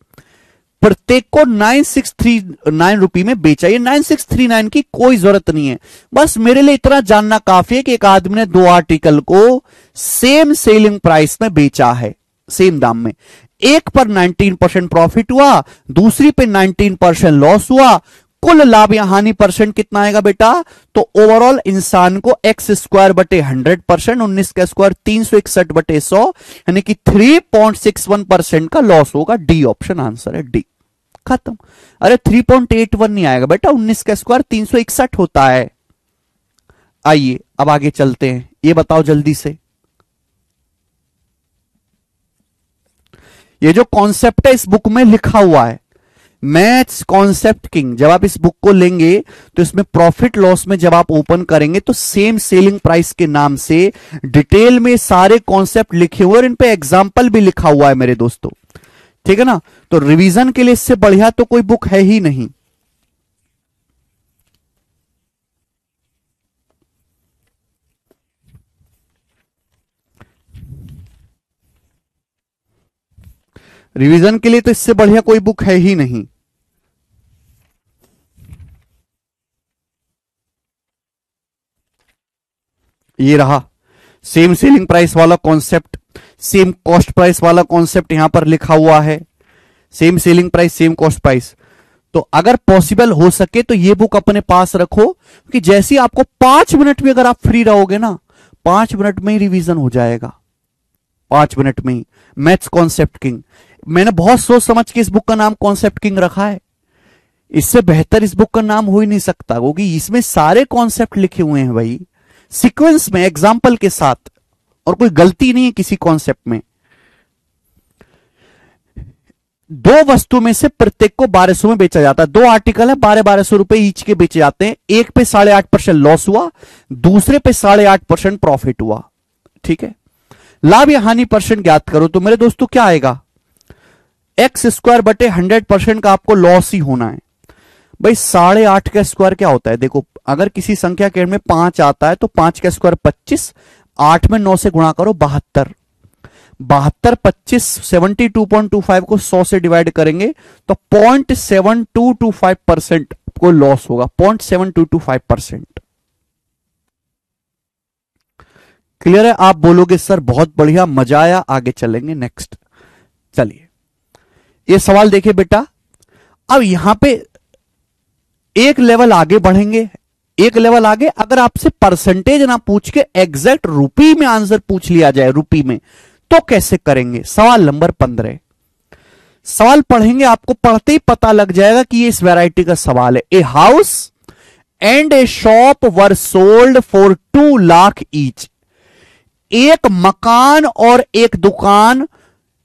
प्रत्येक को 9639 रुपए में बेचा। ये 9639 की कोई जरूरत नहीं है, बस मेरे लिए इतना जानना काफी है कि एक आदमी ने दो आर्टिकल को सेम सेलिंग प्राइस में बेचा है, सेम दाम में। एक पर 19% प्रॉफिट हुआ, दूसरी पे 19% लॉस हुआ। कुल लाभ या हानि परसेंट कितना आएगा बेटा? तो ओवरऑल इंसान को एक्स स्क्वायर बटे 100%, 19 का स्क्वायर 361 बटे 100, यानी कि 3.61% का लॉस होगा। डी ऑप्शन आंसर है, डी। खत्म। अरे 3.81 नहीं आएगा बेटा, 19 का स्क्वायर 361 होता है। आइए अब आगे चलते हैं, ये बताओ जल्दी से, ये जो कॉन्सेप्ट है इस बुक में लिखा हुआ है, मैथ्स कॉन्सेप्ट किंग। जब आप इस बुक को लेंगे तो इसमें प्रॉफिट लॉस में जब आप ओपन करेंगे तो सेम सेलिंग प्राइस के नाम से डिटेल में सारे कॉन्सेप्ट लिखे हुए और इन पे एग्जाम्पल भी लिखा हुआ है मेरे दोस्तों, ठीक है ना। तो रिवीजन के लिए इससे बढ़िया तो कोई बुक है ही नहीं। रिवीजन के लिए तो इससे बढ़िया कोई बुक है ही नहीं। ये रहा सेम सेलिंग प्राइस वाला कॉन्सेप्ट, सेम कॉस्ट प्राइस वाला कॉन्सेप्ट यहां पर लिखा हुआ है। Same selling price, same cost price. तो अगर पॉसिबल हो सके तो ये बुक अपने पास रखो, कि जैसे आपको 5 मिनट में अगर आप फ्री रहोगे ना, 5 मिनट में ही रिवीजन हो जाएगा, 5 मिनट में ही। मैथ्स कॉन्सेप्ट किंग, मैंने बहुत सोच समझ के इस बुक का नाम कॉन्सेप्ट किंग रखा है। इससे बेहतर इस बुक का नाम हो ही नहीं सकता, क्योंकि इसमें सारे कॉन्सेप्ट लिखे हुए हैं भाई, सीक्वेंस में, एग्जाम्पल के साथ, और कोई गलती नहीं है किसी कॉन्सेप्ट में। दो वस्तु में से प्रत्येक को 1200 में बेचा जाता है। दो आर्टिकल है, 1200 रुपए ईच के बेचे जाते हैं। एक पे 8.5% लॉस हुआ, दूसरे पे 8.5% प्रॉफिट हुआ, ठीक है। लाभ या हानि परसेंट ज्ञात करो। तो मेरे दोस्तों क्या आएगा? एक्स स्क्वायर बटे 100% का आपको लॉस ही होना है भाई। 8.5 का स्क्वायर क्या होता है? देखो, अगर किसी संख्या के में 5 आता है तो 5 का स्क्वायर 25, 8 में 9 से गुणा करो 72, 72 25, 72.25 को 100 से डिवाइड करेंगे तो 0.7225% को लॉस होगा, 0.7225%। क्लियर है? आप बोलोगे सर बहुत बढ़िया, मजा आया, आगे चलेंगे नेक्स्ट। चलिए ये सवाल देखिए बेटा, अब यहां पे एक लेवल आगे बढ़ेंगे, एक लेवल आगे। अगर आपसे परसेंटेज ना पूछ के एग्जैक्ट रुपी में आंसर पूछ लिया जाए, रुपी में, तो कैसे करेंगे? सवाल नंबर 15 सवाल पढ़ेंगे, आपको पढ़ते ही पता लग जाएगा कि ये इस वैरायटी का सवाल है। A house and A shop were sold for 2 lakh each. एक मकान और एक दुकान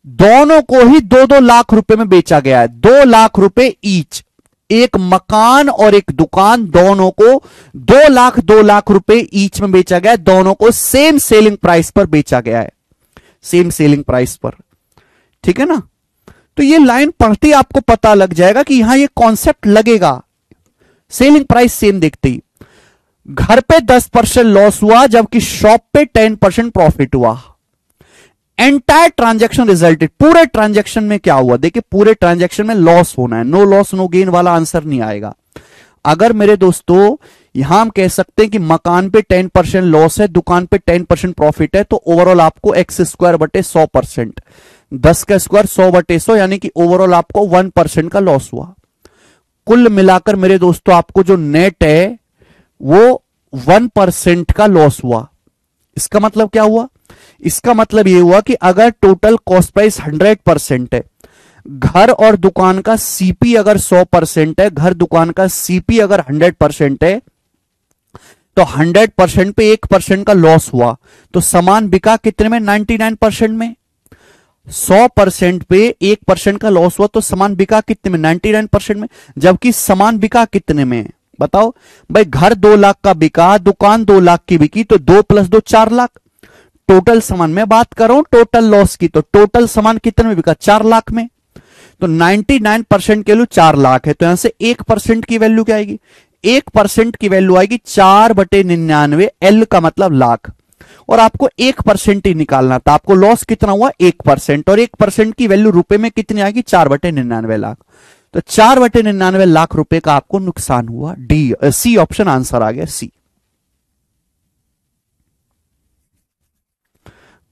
दोनों को ही 2-2 लाख रुपए में बेचा गया है, 2 लाख रुपए ईच। एक मकान और एक दुकान दोनों को 2 लाख रुपए ईच में बेचा गया है, दोनों को सेम सेलिंग प्राइस पर बेचा गया है, सेम सेलिंग प्राइस पर, ठीक है ना। तो ये लाइन पढ़ते ही आपको पता लग जाएगा कि यहां ये कॉन्सेप्ट लगेगा, सेलिंग प्राइस सेम देखते ही। घर पे 10% लॉस हुआ जबकि शॉप पे 10% प्रॉफिट हुआ। एंटायर ट्रांजैक्शन रिजल्टेड, पूरे ट्रांजैक्शन में क्या हुआ? देखिए पूरे ट्रांजैक्शन में लॉस होना है, नो लॉस नो गेन वाला आंसर नहीं आएगा। अगर मेरे दोस्तों यहां हम कह सकते हैं कि मकान पे 10% लॉस है, दुकान पे 10% प्रॉफिट है, तो ओवरऑल आपको एक्स स्क्वायर बटे 100%, 10 का स्क्वायर 100/100, यानी कि ओवरऑल आपको 1% का लॉस हुआ। कुल मिलाकर मेरे दोस्तों आपको जो नेट है वो 1% का लॉस हुआ। इसका मतलब क्या हुआ? इसका मतलब यह हुआ कि अगर टोटल कॉस्ट प्राइस 100% है, घर और दुकान का सीपी अगर 100% है, घर दुकान का सीपी अगर 100% है, तो 100% पे 1% का लॉस हुआ, तो सामान बिका कितने में? 99% में। 100% पे 1% का लॉस हुआ तो सामान बिका कितने में? 99% में। जबकि सामान बिका कितने में बताओ भाई? घर 2 लाख का बिका, दुकान 2 लाख की बिकी, तो 2 + 2 4 लाख। टोटल सामान मैं बात कर रहा हूं, टोटल लॉस की, तो टोटल सामान कितने में बिका? 4 लाख में। तो 99% की वैल्यू 4 लाख है, तो यहां से 1% की वैल्यू क्या आएगी? 1% की वैल्यू आएगी 4/99। एल का मतलब लाख, और आपको 1% ही निकालना था। आपको लॉस कितना हुआ? 1%, और 1% की वैल्यू रुपए में कितनी आएगी? 4/99 लाख। तो 4/99 लाख रुपए का आपको नुकसान हुआ। सी ऑप्शन आंसर आ गया, सी।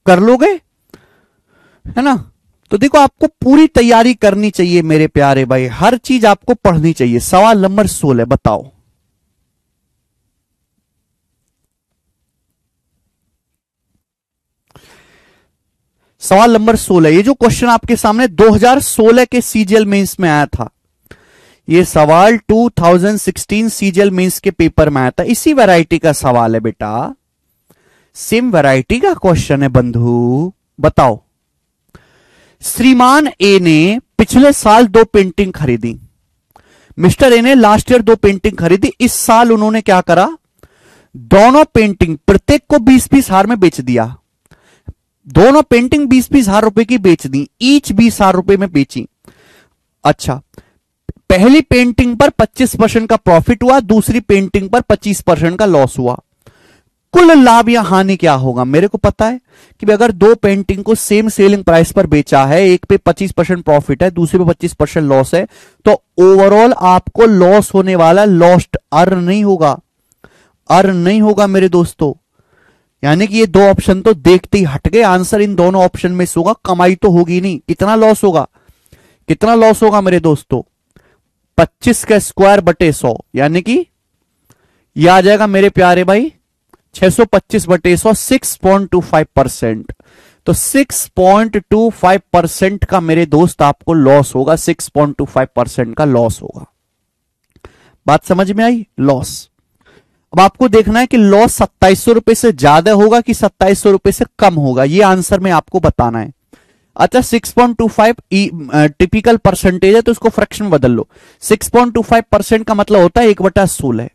कर लोगे, है ना? तो देखो, आपको पूरी तैयारी करनी चाहिए मेरे प्यारे भाई, हर चीज आपको पढ़नी चाहिए। सवाल नंबर 16 बताओ। सवाल नंबर 16, ये जो क्वेश्चन आपके सामने 2016 के सीजीएल मेंस में आया था, ये सवाल 2016 सीजीएल मेंस के पेपर में आया था। इसी वैरायटी का सवाल है बेटा, सेम वैरायटी का क्वेश्चन है बंधु। बताओ, श्रीमान ए ने पिछले साल 2 पेंटिंग खरीदी। मिस्टर ए ने लास्ट ईयर 2 पेंटिंग खरीदी। इस साल उन्होंने क्या करा? दोनों पेंटिंग प्रत्येक को 20-20 हजार में बेच दिया। दोनों पेंटिंग 20-20 हजार रुपए की बेच दी, ईच 20 हजार रुपए में बेची। अच्छा, पहली पेंटिंग पर 25% का प्रॉफिट हुआ, दूसरी पेंटिंग पर 25% का लॉस हुआ। कुल लाभ या हानि क्या होगा? मेरे को पता है कि अगर 2 पेंटिंग को सेम सेलिंग प्राइस पर बेचा है, एक पे 25% प्रॉफिट है, दूसरे पे 25% लॉस है, तो ओवरऑल आपको लॉस होने वाला, लॉस्ट अर्न नहीं होगा, अर्न नहीं होगा मेरे दोस्तों। यानी कि ये 2 ऑप्शन तो देखते ही हट गए, आंसर इन दोनों ऑप्शन में से होगा। कमाई तो होगी नहीं। कितना लॉस होगा? कितना लॉस होगा मेरे दोस्तों? 25 का स्क्वायर बटे 100, यानी कि यह आ जाएगा मेरे प्यारे भाई 625/100, 6.25%। तो 6.25% का मेरे दोस्त आपको लॉस होगा, 6.25% का लॉस होगा। बात समझ में आई? लॉस। अब आपको देखना है कि लॉस 2700 रुपए से ज्यादा होगा कि 2700 रुपए से कम होगा, ये आंसर में आपको बताना है। अच्छा, 6.25 टिपिकल परसेंटेज है, तो इसको फ्रैक्शन में बदल लो। 6.25% का मतलब होता है 1/16।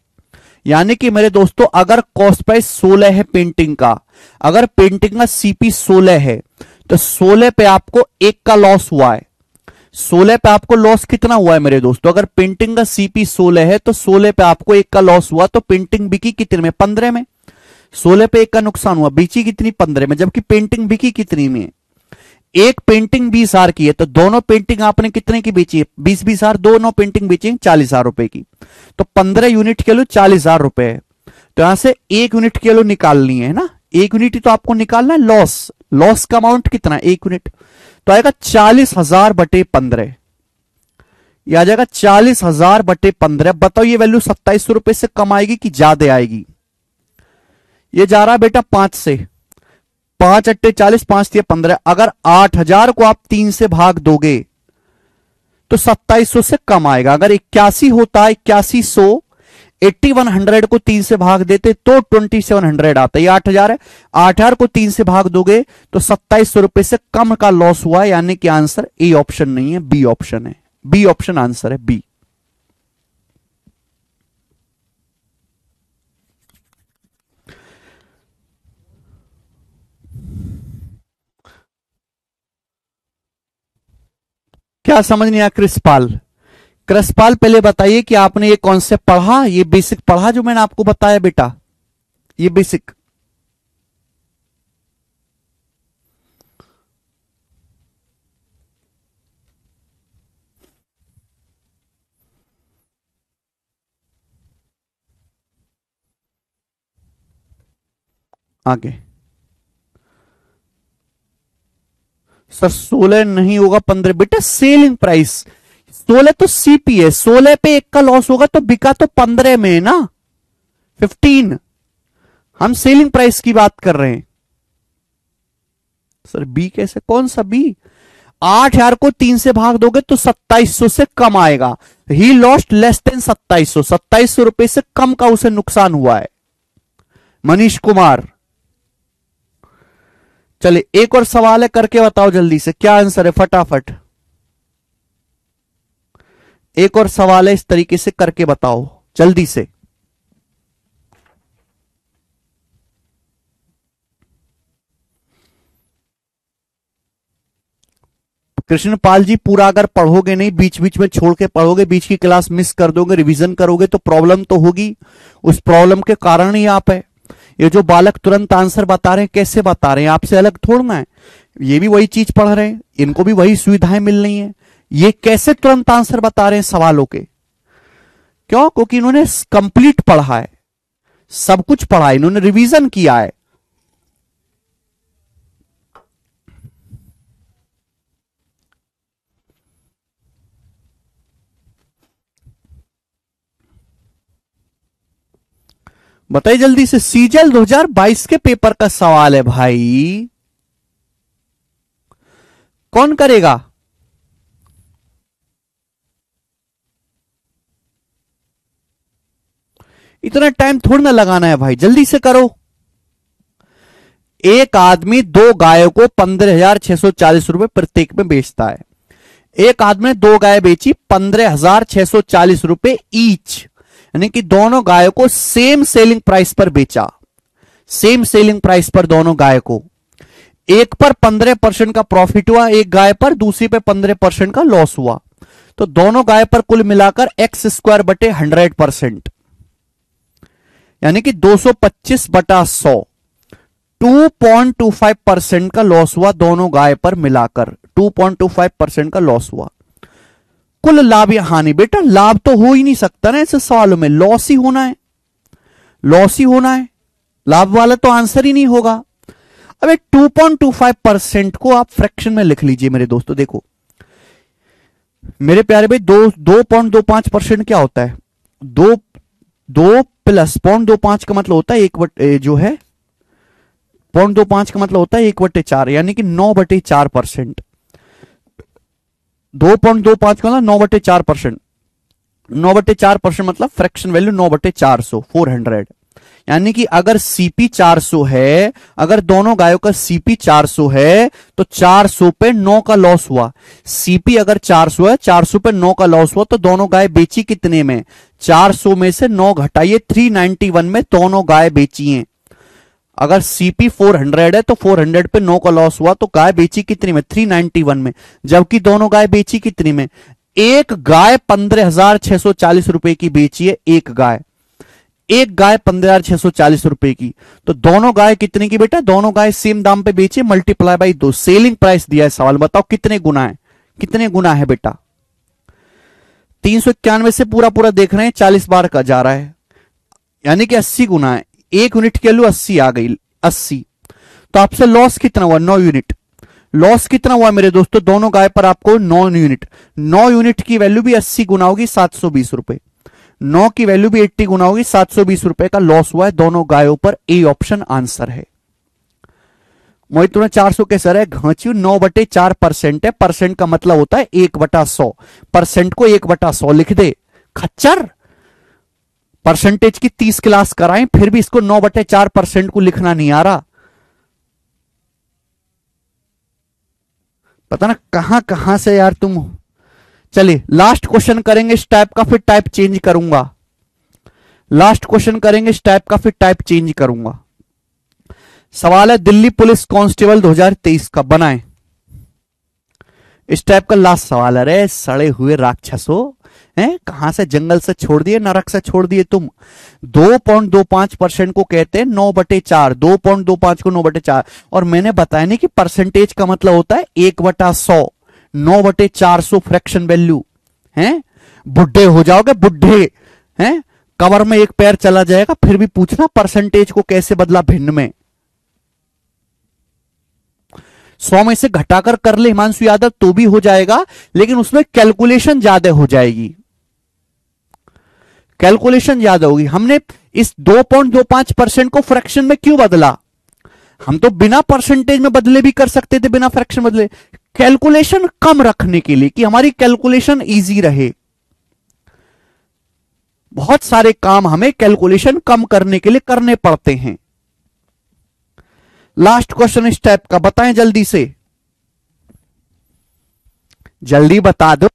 यानी कि मेरे दोस्तों, अगर कॉस्ट प्राइस 16 है पेंटिंग का, अगर पेंटिंग का सीपी 16 है, तो 16 पे आपको 1 का लॉस हुआ है। 16 पे आपको लॉस कितना हुआ है मेरे दोस्तों? अगर पेंटिंग का सीपी 16 है, तो 16 पे आपको 1 का लॉस हुआ, तो पेंटिंग बिकी कितने में? 15 में। 16 पे 1 का नुकसान हुआ, बेची कितनी? 15 में। जबकि पेंटिंग बिकी कितनी में? एक पेंटिंग 20 हजार की है, तो दोनों पेंटिंग आपने कितने की बेची है? 20-20 हजार। दोनों पेंटिंग बेची 40 हजार रुपए की, तो 15 यूनिट के लिए 40 हजार रुपए है। तो यहां से 1 यूनिट के लिए निकालनी है ना, 1 यूनिट ही तो आपको निकालना है। लॉस, लॉस का अमाउंट कितना? 1 यूनिट। तो आएगा 40,000/15। यह आ जाएगा 40,000/15। बताओ, ये वैल्यू 2700 रुपए से कम आएगी कि ज्यादा आएगी? ये जा रहा है बेटा 5 से, 5×8 = 40, 5×3 = 15। अगर 8,000 को आप 3 से भाग दोगे तो 2700 से कम आएगा। अगर 81 होता है, 8100, 8100 को 3 से भाग देते तो 2700 आता है। ये 8,000 है, 8,000 को 3 से भाग दोगे तो 2700 रुपए से कम का लॉस हुआ, यानी कि आंसर ए ऑप्शन नहीं है, बी ऑप्शन है। बी ऑप्शन आंसर है, बी। क्या समझ नहीं आया कृष्णपाल? कृष्णपाल, पहले बताइए कि आपने ये कॉन्सेप्ट पढ़ा, ये बेसिक पढ़ा जो मैंने आपको बताया बेटा, ये बेसिक? आगे सर 16 नहीं होगा, 15 बेटा सेलिंग प्राइस, 16 तो सीपी है, 16 पे एक का लॉस होगा तो बिका तो 15 में है ना, 15। हम सेलिंग प्राइस की बात कर रहे हैं। सर बी कैसे, कौन सा बी? 8,000 को 3 से भाग दोगे तो 2700 से कम आएगा। ही लॉस्ट लेस देन 2700, 2700 रुपए से कम का उसे नुकसान हुआ है। मनीष कुमार, चले एक और सवाल है, करके बताओ जल्दी से क्या आंसर है, फटाफट एक और सवाल है, इस तरीके से करके बताओ जल्दी से। कृष्णपाल जी, पूरा अगर पढ़ोगे नहीं, बीच बीच में छोड़ के पढ़ोगे, बीच की क्लास मिस कर दोगे, रिवीजन करोगे तो प्रॉब्लम तो होगी। उस प्रॉब्लम के कारण ही आप है। ये जो बालक तुरंत आंसर बता रहे हैं, कैसे बता रहे हैं, आपसे अलग थोड़ना है, ये भी वही चीज पढ़ रहे हैं, इनको भी वही सुविधाएं मिल रही हैं। ये कैसे तुरंत आंसर बता रहे हैं सवालों के? क्यों? क्योंकि इन्होंने कंप्लीट पढ़ा है, सब कुछ पढ़ा है, इन्होंने रिवीजन किया है। बताइए जल्दी से, सीजल 2022 के पेपर का सवाल है भाई, कौन करेगा? इतना टाइम थोड़ा ना लगाना है भाई, जल्दी से करो। एक आदमी 2 गायों को 15,640 रुपए प्रत्येक में बेचता है। एक आदमी ने 2 गाय बेची 15,640 रुपए ईच, यानी कि दोनों गायों को सेम सेलिंग प्राइस पर बेचा, सेम सेलिंग प्राइस पर दोनों गाय को। एक पर 15% का प्रॉफिट हुआ, एक गाय पर, दूसरी पे 15% का लॉस हुआ, तो दोनों गाय पर कुल मिलाकर एक्स स्क्वायर बटे 100%, यानी कि 225 बटा 100, 2.25% का लॉस हुआ दोनों गाय पर मिलाकर, 2.25% का लॉस हुआ। कुल लाभ या हानि, बेटा लाभ तो हो ही नहीं सकता ना ऐसे सवालों में, लॉस ही होना है, लॉस ही होना है, लाभ वाला तो आंसर ही नहीं होगा। अब 2.25% को आप फ्रैक्शन में लिख लीजिए मेरे दोस्तों। देखो मेरे प्यारे भाई, 2.25% क्या होता है? 2 प्लस 0.25 का मतलब होता है 1 जो है 0.25 का मतलब होता है 1/4, यानी कि 9/4%। 2.25 का मतलब 9/4%, 9/4% मतलब फ्रैक्शन वैल्यू 9/400, 400, यानी कि अगर सीपी 400 है, अगर दोनों गायों का सीपी 400 है तो 400 पे 9 का लॉस हुआ। सीपी अगर 400 है, 400 पे 9 का लॉस हुआ, तो दोनों गाय बेची कितने में? 400 में से 9 घटाइए, 391 में दोनों गाय बेची हैं। अगर सीपी 400 है तो 400 पे 9 का लॉस हुआ, तो गाय बेची कितनी में? 391 में, जबकि दोनों गाय बेची कितनी में? एक गाय 15,640 रुपए की बेची है, एक गाय 15,640 रुपए की, तो दोनों गाय कितने की बेटा? दोनों गाय सेम दाम पे बेचे, मल्टीप्लाई बाई 2, सेलिंग प्राइस दिया है सवाल, बताओ कितने गुना है, कितने गुना है बेटा? 391 से पूरा पूरा देख रहे हैं, 40 बार का जा रहा है, यानी कि 80 गुना है। 1 यूनिट की वैल्यू 80 आ गई, 80। तो आपसे लॉस कितना हुआ? 9 यूनिट। लॉस कितना हुआ मेरे दोस्तों? दोनों गाय पर आपको 9 यूनिट, 9 यूनिट की वैल्यू भी 80 गुना होगी, 720 रुपए, 9 की वैल्यू भी 80 गुना होगी, 720 रुपए का लॉस हुआ है दोनों गायों पर। ए ऑप्शन आंसर है। मोहित तुम्हें 400 के सर है, घांची 9/4% है, परसेंट का मतलब होता है 1/100, परसेंट को 1/100 लिख दे, खच्चर। परसेंटेज की 30 क्लास कराएं, फिर भी इसको 9/4% को लिखना नहीं आ रहा, पता ना कहां कहां से यार तुम। चलिए लास्ट क्वेश्चन करेंगे इस टाइप का, फिर टाइप चेंज करूंगा। लास्ट क्वेश्चन करेंगे इस टाइप का, फिर टाइप चेंज करूंगा। सवाल है दिल्ली पुलिस कांस्टेबल 2023 का बनाए, इस टाइप का लास्ट सवाल है। अरे सड़े हुए राक्षसों, हैं कहां से जंगल से छोड़ दिए, नरक से छोड़ दिए तुम। 2.25% को कहते हैं 9/4, 2.25 को 9/4, और मैंने बताया नहीं कि परसेंटेज का मतलब होता है 1/100, 9/400 फ्रैक्शन वैल्यू है। बुढ़े हो जाओगे, बुढ़े हैं, कवर में एक पैर चला जाएगा, फिर भी पूछना परसेंटेज को कैसे बदला भिन्न में। 100 में से घटाकर कर ले हिमांशु यादव तो भी हो जाएगा, लेकिन उसमें कैलकुलेशन ज्यादा हो जाएगी, कैलकुलेशन ज्यादा होगी। हमने इस 2.25% को फ्रैक्शन में क्यों बदला? हम तो बिना परसेंटेज में बदले भी कर सकते थे, बिना फ्रैक्शन बदले। कैलकुलेशन कम रखने के लिए, कि हमारी कैलकुलेशन इजी रहे। बहुत सारे काम हमें कैलकुलेशन कम करने के लिए करने पड़ते हैं। लास्ट क्वेश्चन इस टाइप का, बताएं जल्दी से, जल्दी बता दो।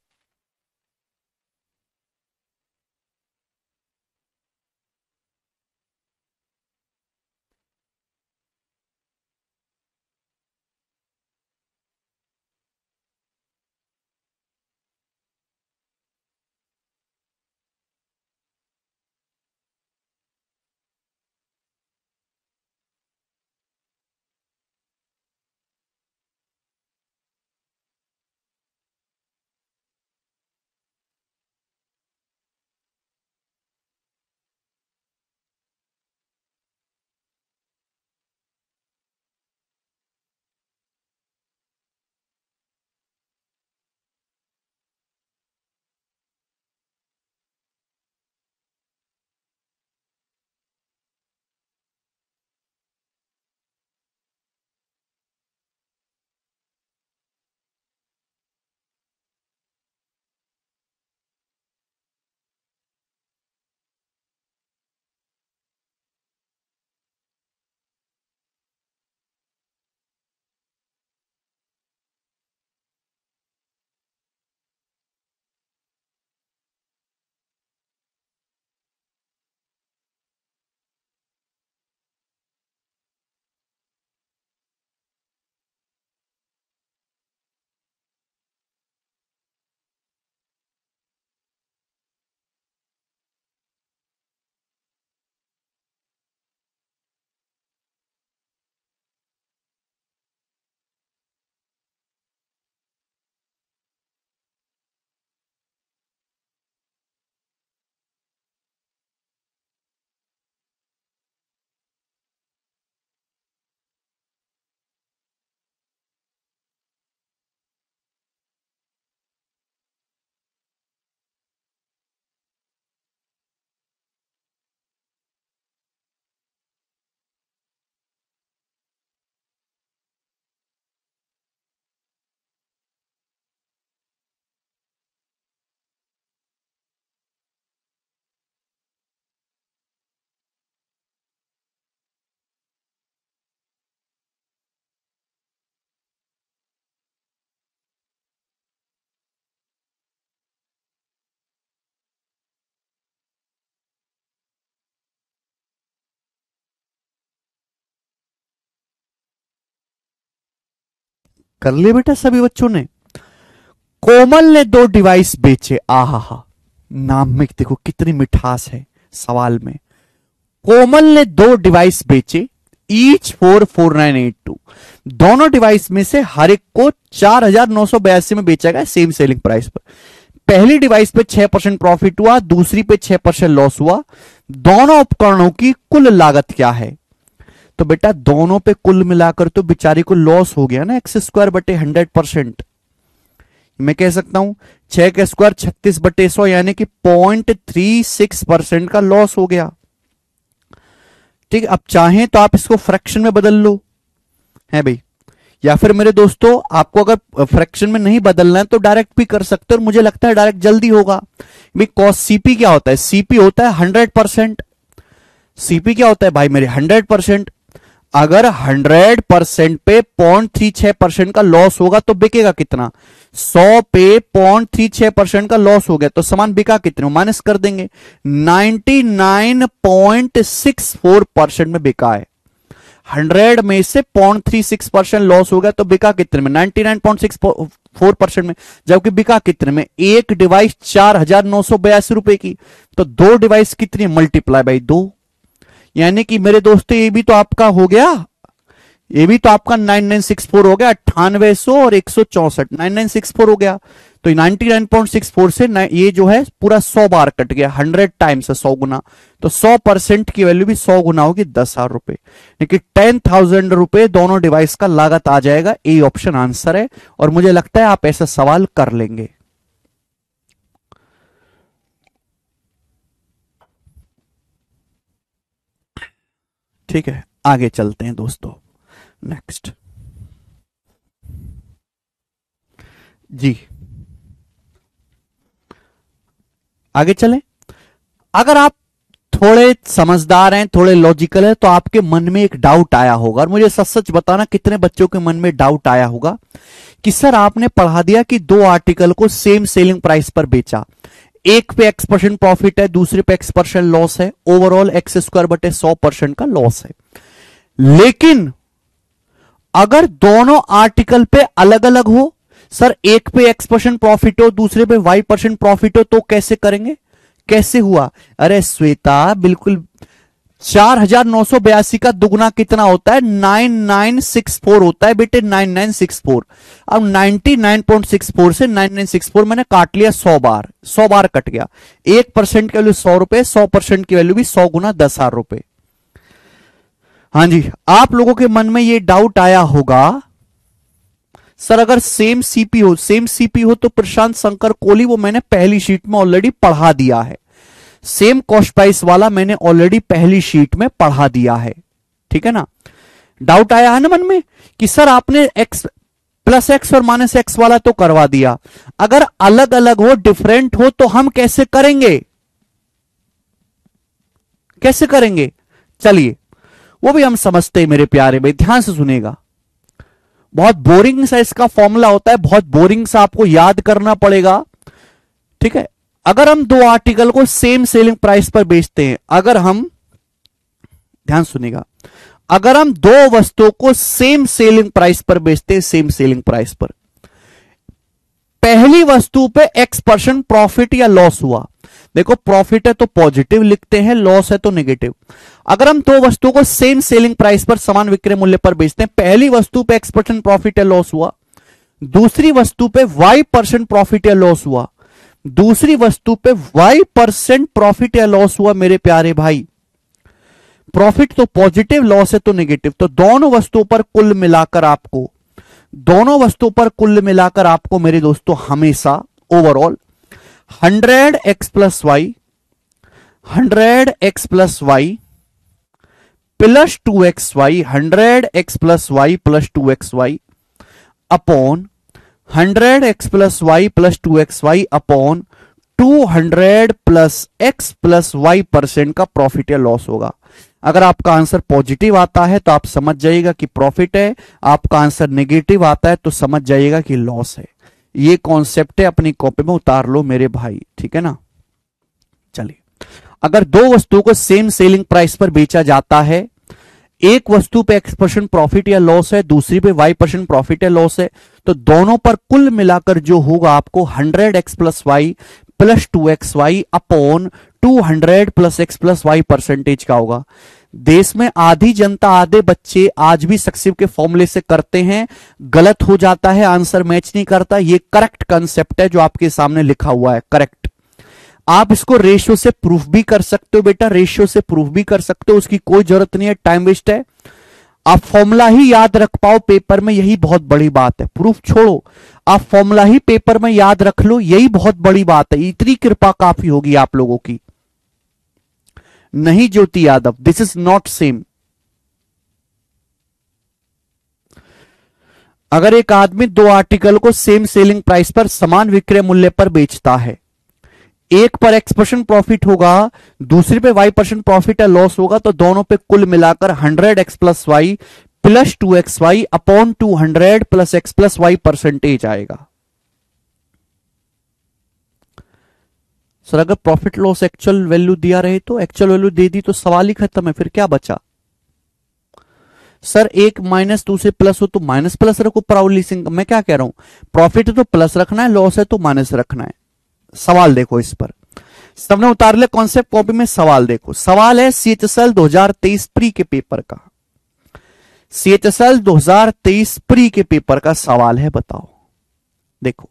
कर लिए बेटा सभी बच्चों ने? कोमल ने 2 डिवाइस बेचे। आहा हा, नाम में देखो कितनी मिठास है सवाल में। कोमल ने 2 डिवाइस बेचे, ईच 44982। दोनों डिवाइस में से हर एक को 4982 में बेचा गया, सेम सेलिंग प्राइस पर। पहली डिवाइस पे 6% प्रॉफिट हुआ, दूसरी पे 6% लॉस हुआ। दोनों उपकरणों की कुल लागत क्या है? तो बेटा दोनों पे कुल मिलाकर तो बेचारी को लॉस हो गया ना, x² बटे 100%। मैं कह सकता हूं 6 का स्क्वायर 36/100, यानी कि 0.36% का लॉस हो गया। ठीक, अब चाहें तो आप इसको फ्रैक्शन में बदल लो, है भाई, या फिर मेरे दोस्तों आपको अगर फ्रैक्शन में नहीं बदलना है तो डायरेक्ट भी कर सकते हो, और मुझे लगता है डायरेक्ट जल्दी होगा भाई। कॉस सीपी क्या होता है? सीपी होता है 100%। सीपी क्या होता है भाई मेरे? 100%। अगर 100% पे 0.36% का लॉस होगा तो बिकेगा कितना? 100 पे 0.36% का लॉस हो गया तो सामान बिका कितने? माइनस कर देंगे, 99.64% में बिका है। 100 में से 0.36% लॉस हो गया तो बिका कितने में? 99.64% में। जबकि बिका कितने में? एक डिवाइस 4,982 रुपए की, तो 2 डिवाइस कितनी? मल्टीप्लाई बाई 2, यानी कि मेरे दोस्तों ये भी तो आपका हो गया, ये भी तो आपका 9964 हो गया, 9800 और 164, 9964 हो गया। तो 99.64 से ये जो है पूरा 100 बार कट गया, 100 टाइम्स 100 गुना, तो 100% की वैल्यू भी 100 गुना होगी 10,000 रुपए, यानी 10,000 रुपए दोनों डिवाइस का लागत आ जाएगा। ए ऑप्शन आंसर है, और मुझे लगता है आप ऐसा सवाल कर लेंगे। ठीक है, आगे चलते हैं दोस्तों, नेक्स्ट जी, आगे चलें। अगर आप थोड़े समझदार हैं, थोड़े लॉजिकल है, तो आपके मन में एक डाउट आया होगा, और मुझे सच सच बताना कितने बच्चों के मन में डाउट आया होगा कि सर आपने पढ़ा दिया कि दो आर्टिकल को सेम सेलिंग प्राइस पर बेचा, एक पे X% प्रॉफिट है, दूसरे पे X% लॉस है, ओवरऑल X² बटे 100% का लॉस है। लेकिन अगर दोनों आर्टिकल पे अलग अलग हो, सर एक पे X% प्रॉफिट हो, दूसरे पे Y% प्रॉफिट हो, तो कैसे करेंगे? कैसे हुआ? अरे श्वेता, बिल्कुल 4982 का दुगना कितना होता है? 9964 होता है बेटे, 9964। अब 99.64 से 9964 मैंने काट लिया 100 बार, 100 बार कट गया। 1% की वैल्यू 100 रुपए, 100% की वैल्यू भी 100 गुना 10,000 रुपए। हाँ जी, आप लोगों के मन में ये डाउट आया होगा, सर अगर सेम सीपी हो तो प्रशांत शंकर कोहली, वो मैंने पहली शीट में ऑलरेडी पढ़ा दिया है। सेम कॉस्ट प्राइस वाला मैंने ऑलरेडी पहली शीट में पढ़ा दिया है, ठीक है ना। डाउट आया है ना मन में कि सर आपने x प्लस एक्स और माइनस एक्स वाला तो करवा दिया, अगर अलग अलग हो, डिफरेंट हो, तो हम कैसे करेंगे? कैसे करेंगे? चलिए वो भी हम समझते हैं मेरे प्यारे भाई, ध्यान से सुनेगा। बहुत बोरिंग सा इसका फॉर्मूला होता है, बहुत बोरिंग सा आपको याद करना पड़ेगा, ठीक है। अगर हम दो आर्टिकल को सेम सेलिंग प्राइस पर बेचते हैं, अगर हम, ध्यान सुनिएगा, अगर हम दो वस्तुओं को सेम सेलिंग प्राइस पर बेचते हैं, सेम सेलिंग प्राइस पर, पहली वस्तु पे X% प्रॉफिट या लॉस हुआ, देखो प्रॉफिट है तो पॉजिटिव लिखते हैं, लॉस है तो नेगेटिव। अगर हम दो वस्तुओं को सेम सेलिंग प्राइस पर समान विक्रय मूल्य पर बेचते हैं, पहली वस्तु पे X% प्रॉफिट या लॉस हुआ, दूसरी वस्तु पे Y% प्रॉफिट या लॉस हुआ, दूसरी वस्तु पे Y% प्रॉफिट या लॉस हुआ, मेरे प्यारे भाई, प्रॉफिट तो पॉजिटिव, लॉस है तो नेगेटिव, तो दोनों वस्तुओं पर कुल मिलाकर आपको मेरे दोस्तों हमेशा overall 100x plus y plus 2xy, 100x plus y plus 2xy upon 100x plus y plus 2xy upon 200 plus x plus y% का प्रॉफिट या लॉस होगा। अगर आपका आंसर पॉजिटिव आता है तो आप समझ जाइएगा कि प्रॉफिट है, आपका आंसर नेगेटिव आता है तो समझ जाइएगा कि लॉस है। ये कॉन्सेप्ट है, अपनी कॉपी में उतार लो मेरे भाई, ठीक है ना। चलिए, अगर दो वस्तुओं को सेम सेलिंग प्राइस पर बेचा जाता है, एक वस्तु पे X% प्रॉफिट या लॉस है, दूसरी पे Y% प्रॉफिट या लॉस है, तो दोनों पर कुल मिलाकर जो होगा आपको 100x plus y plus 2xy upon 200 plus x plus y% का होगा। देश में आधी जनता, आधे बच्चे आज भी सक्सेसिव के फॉर्मूले से करते हैं, गलत हो जाता है, आंसर मैच नहीं करता। ये करेक्ट कंसेप्ट है जो आपके सामने लिखा हुआ है, करेक्ट। आप इसको रेशियो से प्रूफ भी कर सकते हो बेटा, रेशियो से प्रूफ भी कर सकते हो, उसकी कोई जरूरत नहीं है, टाइम वेस्ट है। आप फॉर्मूला ही याद रख पाओ पेपर में, यही बहुत बड़ी बात है। प्रूफ छोड़ो, आप फॉर्मूला ही पेपर में याद रख लो, यही बहुत बड़ी बात है। इतनी कृपा काफी होगी आप लोगों की। नहीं Jyoti Yadav, this is not same. अगर एक आदमी दो आर्टिकल को सेम सेलिंग प्राइस पर समान विक्रय मूल्य पर बेचता है, एक पर X% प्रॉफिट होगा, दूसरे पे Y% प्रॉफिट या लॉस होगा, तो दोनों पे कुल मिलाकर 100x plus y plus 2xy upon 200 plus x plus y% आएगा। सर अगर प्रॉफिट लॉस एक्चुअल वैल्यू दिया रहे तो, एक्चुअल वैल्यू दे दी तो सवाल ही खत्म है, फिर क्या बचा? सर एक माइनस टू से प्लस हो तो माइनस प्लस रखो, प्राउडली सिंह। मैं क्या कह रहा हूं, प्रॉफिट है तो प्लस रखना है, लॉस है तो माइनस रखना है। सवाल देखो इस पर, सबने उतार ले कॉन्सेप्ट कॉपी में। सवाल देखो, सवाल है CHSL 2023 प्री के पेपर का। CHSL 2023 प्री के पेपर का सवाल है, बताओ। देखो,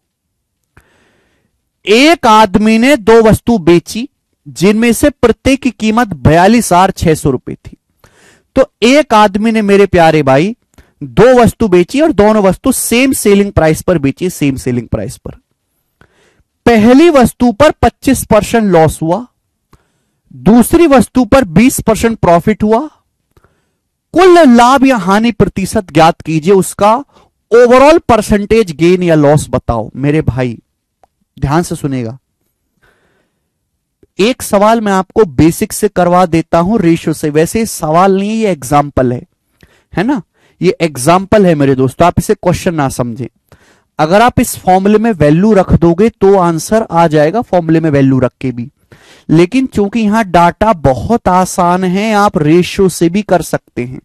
एक आदमी ने दो वस्तु बेची जिनमें से प्रत्येक की कीमत 42,600 रुपए थी। तो एक आदमी ने मेरे प्यारे भाई दो वस्तु बेची और दोनों वस्तु सेम सेलिंग प्राइस पर बेची, सेम सेलिंग प्राइस पर। पहली वस्तु पर 25% लॉस हुआ, दूसरी वस्तु पर 20% प्रॉफिट हुआ। कुल लाभ या हानि प्रतिशत ज्ञात कीजिए, उसका ओवरऑल परसेंटेज गेन या लॉस बताओ। मेरे भाई ध्यान से सुनेगा, एक सवाल मैं आपको बेसिक से करवा देता हूं रेशियो से। वैसे सवाल नहीं, ये एग्जाम्पल है ना, ये एग्जाम्पल है मेरे दोस्तों, आप इसे क्वेश्चन ना समझें। अगर आप इस फॉर्मूले में वैल्यू रख दोगे तो आंसर आ जाएगा फॉर्मूले में वैल्यू रख के भी, लेकिन चूंकि यहां डाटा बहुत आसान है, आप रेशियो से भी कर सकते हैं।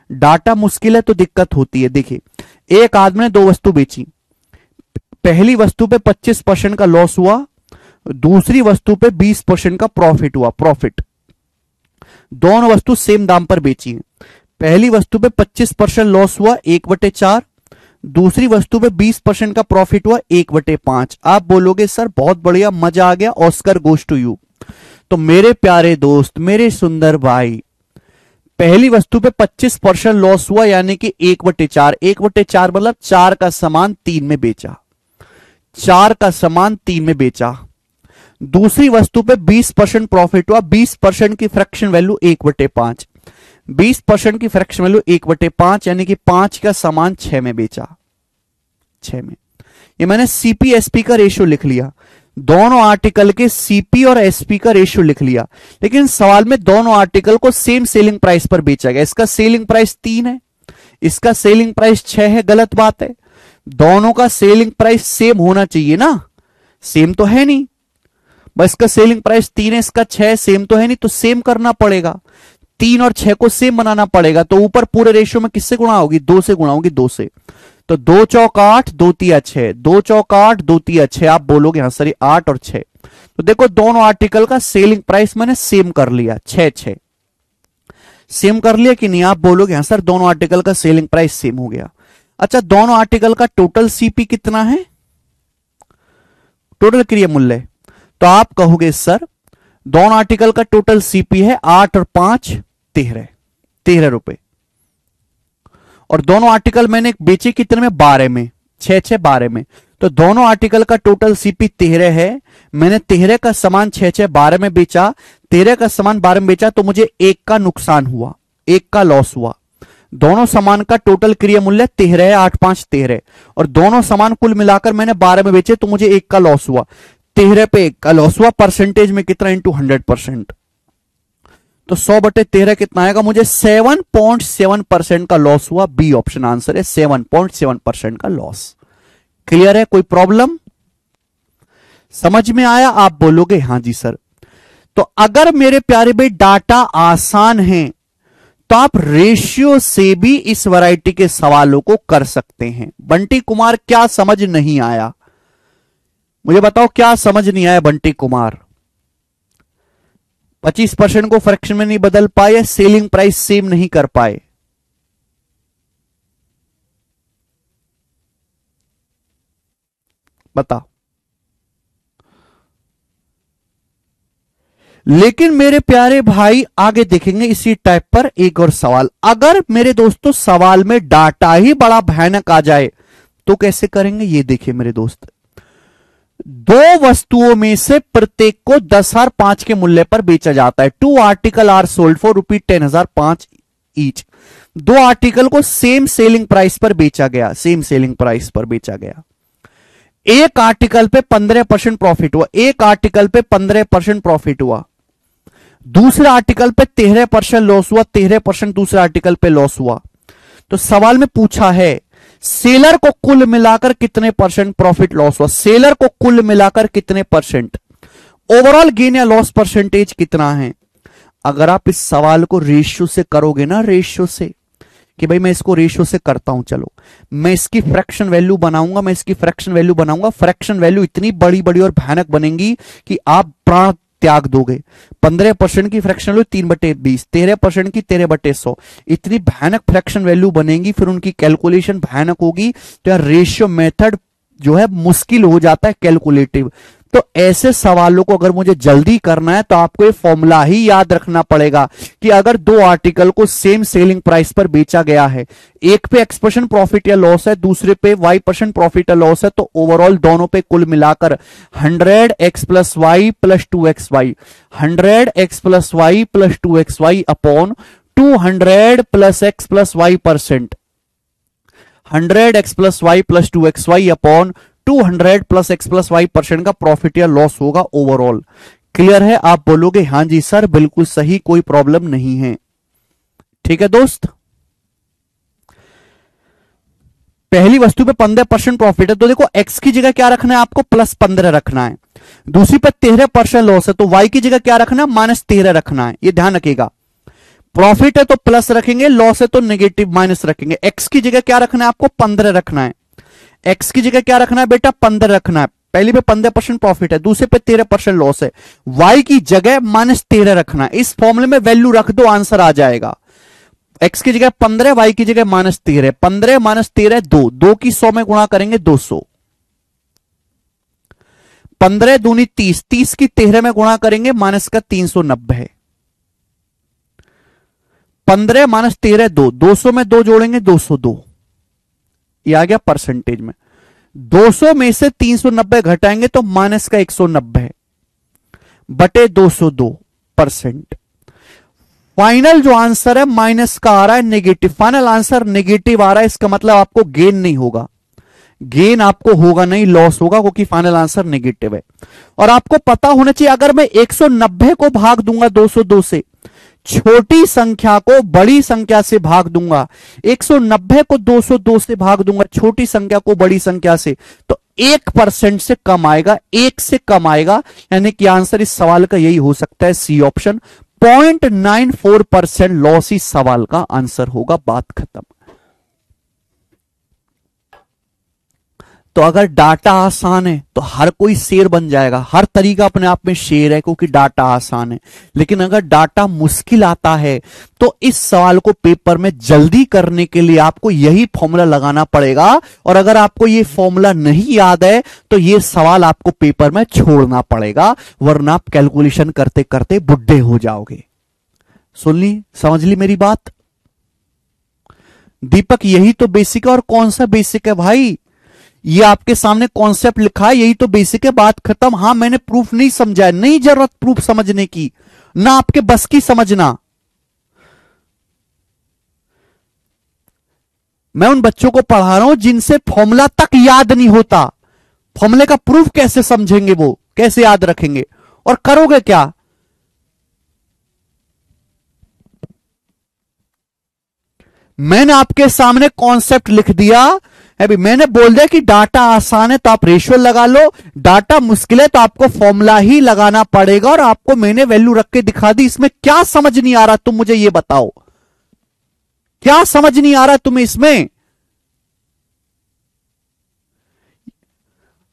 डाटा मुश्किल है तो दिक्कत होती है। देखिए, एक आदमी ने दो वस्तु बेची, पहली वस्तु पे 25% का लॉस हुआ, दूसरी वस्तु पे 20% का प्रॉफिट हुआ। प्रॉफिट, दोनों वस्तु सेम दाम पर बेची है। पहली वस्तु पे 25% लॉस हुआ 1/4, दूसरी वस्तु पे 20% का प्रॉफिट हुआ 1/5। आप बोलोगे सर बहुत बढ़िया, मजा आ गया, ऑस्कर गोज टू यू। तो मेरे प्यारे दोस्त, मेरे सुंदर भाई, पहली वस्तु पे 25% लॉस हुआ यानी कि 1/4। 1/4 मतलब 4 का सामान 3 में बेचा, 4 का सामान 3 में बेचा। दूसरी वस्तु पे 20% प्रॉफिट हुआ, 20% की फ्रैक्शन वैल्यू 1/5, 20% की फ्रैक्शन वैल्यू 1/5 यानी कि 5 का सामान 6 में बेचा, 6 में। ये मैंने सीपी एसपी का रेशियो लिख लिया, दोनों आर्टिकल के सीपी और एसपी का रेशियो लिख लिया। लेकिन सवाल में दोनों आर्टिकल को सेम सेलिंग प्राइस पर बेचा गया। इसका सेलिंग प्राइस 3 है, इसका सेलिंग प्राइस 6 है, गलत बात है। दोनों का सेलिंग प्राइस सेम होना चाहिए ना, सेम तो है नहीं। बस इसका सेलिंग प्राइस 3 है, इसका 6 सेम तो है नहीं, तो सेम करना पड़ेगा। 3 और 6 को सेम बनाना पड़ेगा। तो ऊपर पूरे रेशियो में किससे गुणा होगी? 2 से गुणा होगी, 2 से। तो 2 चौक 8, 2 तिया 6, 2 चौक 8, 2 तिया 6। आप बोलोगे हाँ सर 8 और 6। तो देखो दोनों आर्टिकल का सेलिंग प्राइस मैंने सेम कर लिया, 6 सेम कर लिया कि नहीं? आप बोलोगे हाँ सर दोनों आर्टिकल का सेलिंग प्राइस सेम हो गया। अच्छा, दोनों आर्टिकल का टोटल सीपी कितना है? टोटल क्रिया मूल्य। तो आप कहोगे सर दोनों आर्टिकल का टोटल सीपी है 8 और 5 13 रुपए। और दोनों आर्टिकल मैंने बेचे कितने में? 12 में, 6 12 में। तो दोनों आर्टिकल का टोटल सीपी 13 है। मैंने 13 का सामान 6 12 में बेचा, 13 का सामान 12 में बेचा, तो मुझे 1 का नुकसान हुआ, 1 का लॉस हुआ। दोनों सामान का टोटल क्रिया मूल्य 13 है, 8 5 13, और दोनों सामान कुल मिलाकर मैंने 12 में बेचे, तो मुझे 1 का लॉस हुआ। 13 पे 1 का लॉस हुआ, परसेंटेज में कितना? इंटू 100%। तो 100/13 कितना आएगा? मुझे 7.7% का लॉस हुआ। बी ऑप्शन आंसर है, 7.7% का लॉस। क्लियर है? कोई प्रॉब्लम समझ में आया? आप बोलोगे हां जी सर। तो अगर मेरे प्यारे भाई डाटा आसान है तो आप रेशियो से भी इस वैरायटी के सवालों को कर सकते हैं। बंटी कुमार क्या समझ नहीं आया? मुझे बताओ क्या समझ नहीं आया बंटी कुमार? 25% को फ्रैक्शन में नहीं बदल पाए, सेलिंग प्राइस सेम नहीं कर पाए। बता। लेकिन मेरे प्यारे भाई आगे देखेंगे इसी टाइप पर एक और सवाल। अगर मेरे दोस्तों सवाल में डाटा ही बड़ा भयानक आ जाए तो कैसे करेंगे? ये देखिए मेरे दोस्त, दो वस्तुओं में से प्रत्येक को 10,005 के मूल्य पर बेचा जाता है। 2 article are sold for ₹10,005 each. 2 article को सेम सेलिंग प्राइस पर बेचा गया, सेम सेलिंग प्राइस पर बेचा गया। एक आर्टिकल पे 15% प्रॉफिट हुआ, एक आर्टिकल पे 15% प्रॉफिट हुआ, दूसरे आर्टिकल पे 13% लॉस हुआ, 13% दूसरे आर्टिकल पे लॉस हुआ। तो सवाल में पूछा है सेलर को कुल मिलाकर कितने परसेंट प्रॉफिट लॉस हुआ? सेलर को कुल मिलाकर कितने परसेंट? ओवरऑल गेन या लॉस परसेंटेज कितना है? अगर आप इस सवाल को रेशियो से करोगे ना, रेशियो से, कि भाई मैं इसको रेशियो से करता हूं, चलो मैं इसकी फ्रैक्शन वैल्यू बनाऊंगा, मैं इसकी फ्रैक्शन वैल्यू बनाऊंगा। फ्रैक्शन वैल्यू इतनी बड़ी बड़ी और भयानक बनेंगी कि आप प्राण त्याग दोगे। 15% की फ्रैक्शन वैल्यू 3/20, 13% की 13/100, इतनी भयानक फ्रैक्शन वैल्यू बनेगी, फिर उनकी कैलकुलेशन भयानक होगी। तो यार रेशियो मेथड जो है मुश्किल हो जाता है कैलकुलेटिव। तो ऐसे सवालों को अगर मुझे जल्दी करना है तो आपको ये फॉर्मूला ही याद रखना पड़ेगा कि अगर दो आर्टिकल को सेम सेलिंग प्राइस पर बेचा गया है, एक पे X% प्रॉफिट या लॉस है, दूसरे पे Y% प्रॉफिट या लॉस है, तो ओवरऑल दोनों पे कुल मिलाकर 100x + y + 2xy, 100x + y + 2xy upon 200 + x + y%, 100x + y + 2xy upon 200 + x + y% का प्रॉफिट या लॉस होगा ओवरऑल। क्लियर है? आप बोलोगे हां जी सर बिल्कुल सही, कोई प्रॉब्लम नहीं है। ठीक है दोस्त, पहली वस्तु पे 15% प्रॉफिट है तो देखो x की जगह क्या रखना है आपको, +15 रखना है। दूसरी पे 13% लॉस है तो y की जगह क्या रखना है, -13 रखना है। ये ध्यान रखिएगा, प्रॉफिट है तो प्लस रखेंगे, लॉस है तो नेगेटिव माइनस रखेंगे। x की जगह क्या रखना है आपको, 15 रखना है। x की जगह क्या रखना है बेटा, 15 रखना है। पहली पे 15% प्रॉफिट है, दूसरे पे 13% लॉस है। y की जगह -13 रखना है। इस फॉर्मूले में वैल्यू रख दो, आंसर आ जाएगा। x की जगह 15, y की जगह -13, 15 - 13 2, 2 की 100 में गुणा करेंगे 200, 15 दूनी 30, 30 की 13 में गुणा करेंगे माइनस का 390, 15 - 13 2, 200 में 2 जोड़ेंगे 202, ये आ गया परसेंटेज में। 200 में से 390 घटाएंगे तो माइनस का 190 बटे 202%। फाइनल जो आंसर है माइनस का आ रहा है, नेगेटिव। फाइनल आंसर नेगेटिव आ रहा है, इसका मतलब आपको गेन नहीं होगा, गेन आपको होगा नहीं, लॉस होगा, क्योंकि फाइनल आंसर नेगेटिव है। और आपको पता होना चाहिए अगर मैं 190 को भाग दूंगा 202 से, छोटी संख्या को बड़ी संख्या से भाग दूंगा, 190 को 202 से भाग दूंगा छोटी संख्या को बड़ी संख्या से, तो 1% से कम आएगा, 1 से कम आएगा। यानी कि आंसर इस सवाल का यही हो सकता है, सी ऑप्शन। 0.94% लॉस इस सवाल का आंसर होगा, बात खत्म। तो अगर डाटा आसान है तो हर कोई शेर बन जाएगा, हर तरीका अपने आप में शेर है क्योंकि डाटा आसान है। लेकिन अगर डाटा मुश्किल आता है तो इस सवाल को पेपर में जल्दी करने के लिए आपको यही फॉर्मूला लगाना पड़ेगा। और अगर आपको ये फॉर्मूला नहीं याद है तो ये सवाल आपको पेपर में छोड़ना पड़ेगा, वरना आप कैलकुलेशन करते करते बुढ़े हो जाओगे। सुन ली, समझ ली मेरी बात? दीपक यही तो बेसिक है। और कौन सा बेसिक है भाई, ये आपके सामने कॉन्सेप्ट लिखा है, यही तो बेसिक है, बात खत्म। हां मैंने प्रूफ नहीं समझा है, नहीं जरूरत प्रूफ समझने की, ना आपके बस की समझना। मैं उन बच्चों को पढ़ा रहा हूं जिनसे फॉर्मूला तक याद नहीं होता, फॉर्मूले का प्रूफ कैसे समझेंगे, वो कैसे याद रखेंगे, और करोगे क्या? मैंने आपके सामने कॉन्सेप्ट लिख दिया, अभी मैंने बोल दिया कि डाटा आसान है तो आप रेशियो लगा लो, डाटा मुश्किल है तो आपको फॉर्मूला ही लगाना पड़ेगा। और आपको मैंने वैल्यू रख के दिखा दी। इसमें क्या समझ नहीं आ रहा, तुम मुझे ये बताओ, क्या समझ नहीं आ रहा तुम्हें इसमें?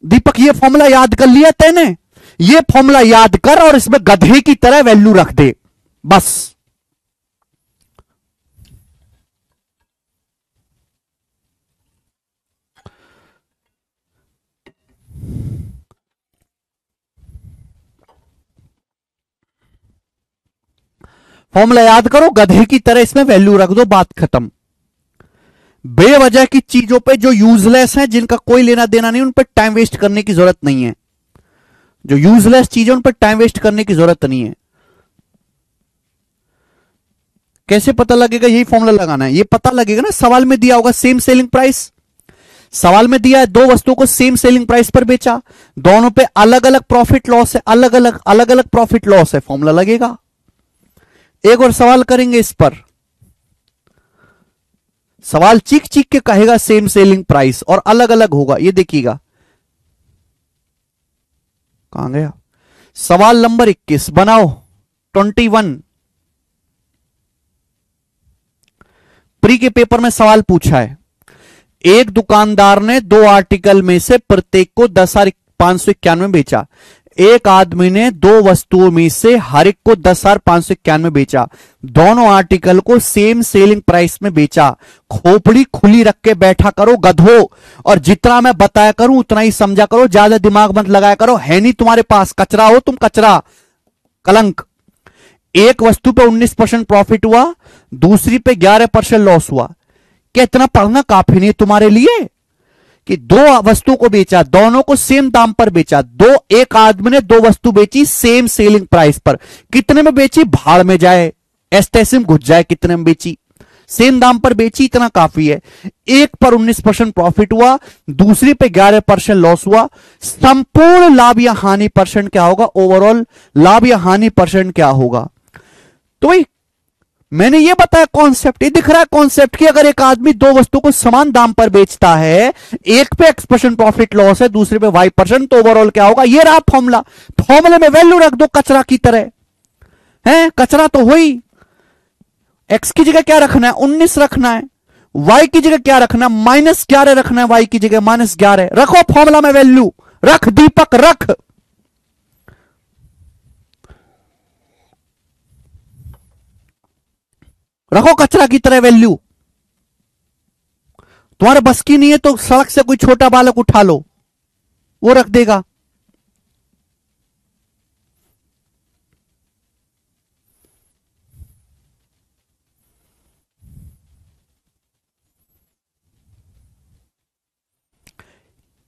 दीपक ये फॉर्मूला याद कर लिया तैने, ये फॉर्मूला याद कर और इसमें गधे की तरह वैल्यू रख दे, बस। फॉर्मूला याद करो, गधे की तरह इसमें वैल्यू रख दो, बात खत्म। बेवजह की चीजों पे जो यूजलेस हैं, जिनका कोई लेना देना नहीं, उन पर टाइम वेस्ट करने की जरूरत नहीं है। जो यूजलेस चीजें उन पर टाइम वेस्ट करने की जरूरत नहीं है। कैसे पता लगेगा? यही फॉर्मूला लगाना है, ये पता लगेगा ना, सवाल में दिया होगा सेम सेलिंग प्राइस। सवाल में दिया है दो वस्तुओं को सेम सेलिंग प्राइस पर बेचा, दोनों पे अलग अलग प्रॉफिट लॉस है, अलग अलग प्रॉफिट लॉस है, फॉर्मूला लगेगा। एक और सवाल करेंगे इस पर, सवाल चीख चीख के कहेगा सेम सेलिंग प्राइस और अलग अलग होगा, ये देखिएगा। कहां गया सवाल नंबर 21, बनाओ 21। प्री के पेपर में सवाल पूछा है, एक दुकानदार ने दो आर्टिकल में से प्रत्येक को 10,591 बेचा। एक आदमी ने दो वस्तुओं में से हर एक को 10,591 बेचा, दोनों आर्टिकल को सेम सेलिंग प्राइस में बेचा। खोपड़ी खुली रख के बैठा करो गधो, और जितना मैं बताया करूं उतना ही समझा करो, ज्यादा दिमाग मत लगाया करो, है नहीं तुम्हारे पास, कचरा हो तुम, कचरा, कलंक। एक वस्तु पे 19% प्रॉफिट हुआ, दूसरी पे 11% लॉस हुआ। क्या इतना पढ़ना काफी नहीं है तुम्हारे लिए कि दो वस्तुओं को बेचा, दोनों को सेम दाम पर बेचा, एक आदमी ने दो वस्तु बेची सेम सेलिंग प्राइस पर, कितने में बेची भाड़ में जाए, एस्टेसिम घुस जाए, कितने में बेची, सेम दाम पर बेची, इतना काफी है। एक पर 19% प्रॉफिट हुआ, दूसरी पे 11% लॉस हुआ। संपूर्ण लाभ या हानि परसेंट क्या होगा, ओवरऑल लाभ या हानि परसेंट क्या होगा। तो भाई मैंने ये बताया कॉन्सेप्ट, ये दिख रहा है कॉन्सेप्ट कि अगर एक आदमी दो वस्तु को समान दाम पर बेचता है, एक पे X% प्रॉफिट लॉस है, दूसरे पे Y%, तो ओवरऑल क्या होगा। ये रहा फॉर्मूला, फॉर्मूले में वैल्यू रख दो कचरा की तरह, है कचरा तो हो ही। X की जगह क्या रखना है, 19 रखना है, Y की जगह क्या रखना है, -11 रखना है, Y की जगह -11 रखो, फॉर्मूला में वैल्यू रख, दीपक रख। रखो कचरा की तरह वैल्यू। तुम्हारे बस की नहीं है तो सड़क से कोई छोटा बालक उठा लो, वो रख देगा।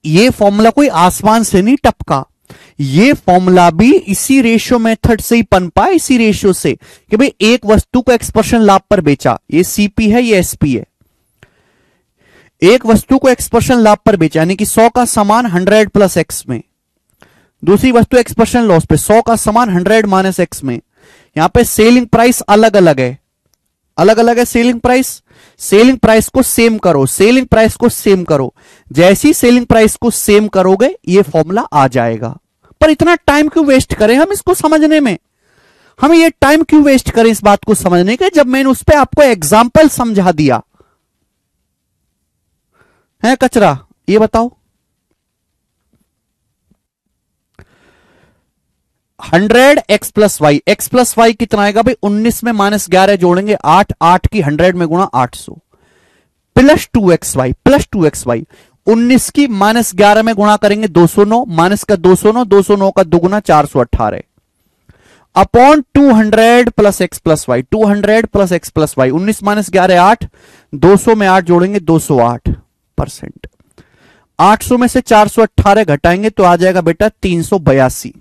ये फॉर्मूला कोई आसमान से नहीं टपका, ये फॉर्मूला भी इसी रेशियो मेथड से ही पनपा, इसी रेशियो से कि भाई एक वस्तु को X% लाभ पर बेचा, ये सीपी है, ये एसपी है। एक वस्तु को X% लाभ पर बेचा यानी कि 100 का सामान 100 प्लस एक्स में, दूसरी वस्तु X% लॉस पे 100 का सामान 100 माइनस एक्स में। यहां पे सेलिंग प्राइस अलग अलग है, अलग अलग है सेलिंग प्राइस। सेलिंग प्राइस को सेम करो, सेलिंग प्राइस को सेम करो, जैसी सेलिंग प्राइस को सेम करोगे ये फॉर्मूला आ जाएगा। पर इतना टाइम क्यों वेस्ट करें हम इसको समझने में, हमें ये टाइम क्यों वेस्ट करें इस बात को समझने के, जब मैंने उस पर आपको एग्जाम्पल समझा दिया है। कचरा ये बताओ, 100x+y, x+y कितना आएगा भाई, 19 में -11 जोड़ेंगे 8, 8 की 100 में गुणा 800, +2xy, +2xy 19 की -11 में गुणा करेंगे 209, माइनस का 209, 209 का दुगुना 418 upon 200 plus x+y, 200 plus x+y, 19 -11 8, 200 में 8 जोड़ेंगे 208%, 800 में से 418 घटाएंगे तो आ जाएगा बेटा 382,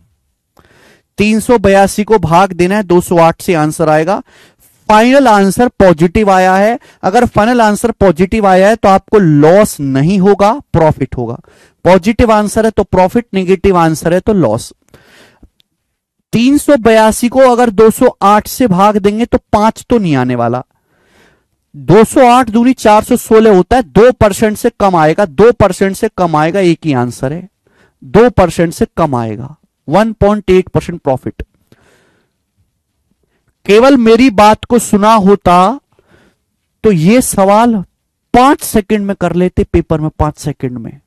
382 को भाग देना है 208 से, आंसर आएगा। फाइनल आंसर पॉजिटिव आया है, अगर फाइनल आंसर पॉजिटिव आया है तो आपको लॉस नहीं होगा, प्रॉफिट होगा। पॉजिटिव आंसर है तो प्रॉफिट, नेगेटिव आंसर है तो लॉस। 382 को अगर 208 से भाग देंगे तो 5 तो नहीं आने वाला, 208 दूनी 416 होता है, 2% से कम आएगा, 2% से कम आएगा, एक ही आंसर है, 2% से कम आएगा, 1.8% प्रॉफिट। केवल मेरी बात को सुना होता तो यह सवाल 5 सेकंड में कर लेते, पेपर में 5 सेकंड में,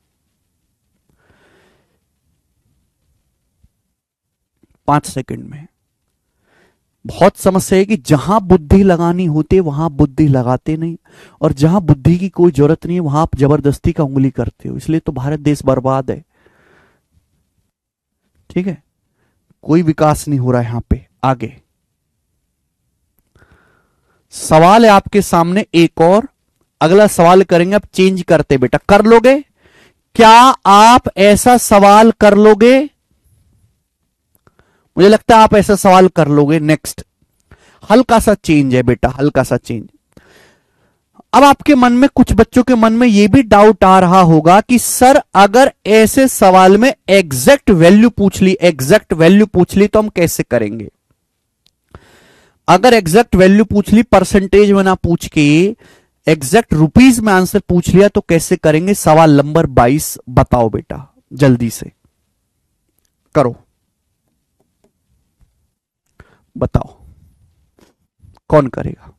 5 सेकंड में। बहुत समस्या है कि जहां बुद्धि लगानी होती है वहां बुद्धि लगाते नहीं, और जहां बुद्धि की कोई जरूरत नहीं है वहां आप जबरदस्ती का उंगली करते हो, इसलिए तो भारत देश बर्बाद है। ठीक है, कोई विकास नहीं हो रहा है यहां पे। आगे सवाल है आपके सामने एक और, अगला सवाल करेंगे, अब चेंज करते बेटा, कर लोगे क्या आप ऐसा सवाल कर लोगे, मुझे लगता है आप ऐसा सवाल कर लोगे। नेक्स्ट हल्का सा चेंज है बेटा, हल्का सा चेंज। अब आपके मन में, कुछ बच्चों के मन में यह भी डाउट आ रहा होगा कि सर अगर ऐसे सवाल में एग्जैक्ट वैल्यू पूछ ली, एग्जैक्ट वैल्यू पूछ ली तो हम कैसे करेंगे। अगर एग्जैक्ट वैल्यू पूछ ली, परसेंटेज में ना पूछ के एग्जैक्ट रुपीज में आंसर पूछ लिया तो कैसे करेंगे। सवाल नंबर 22 बताओ बेटा, जल्दी से करो, बताओ कौन करेगा।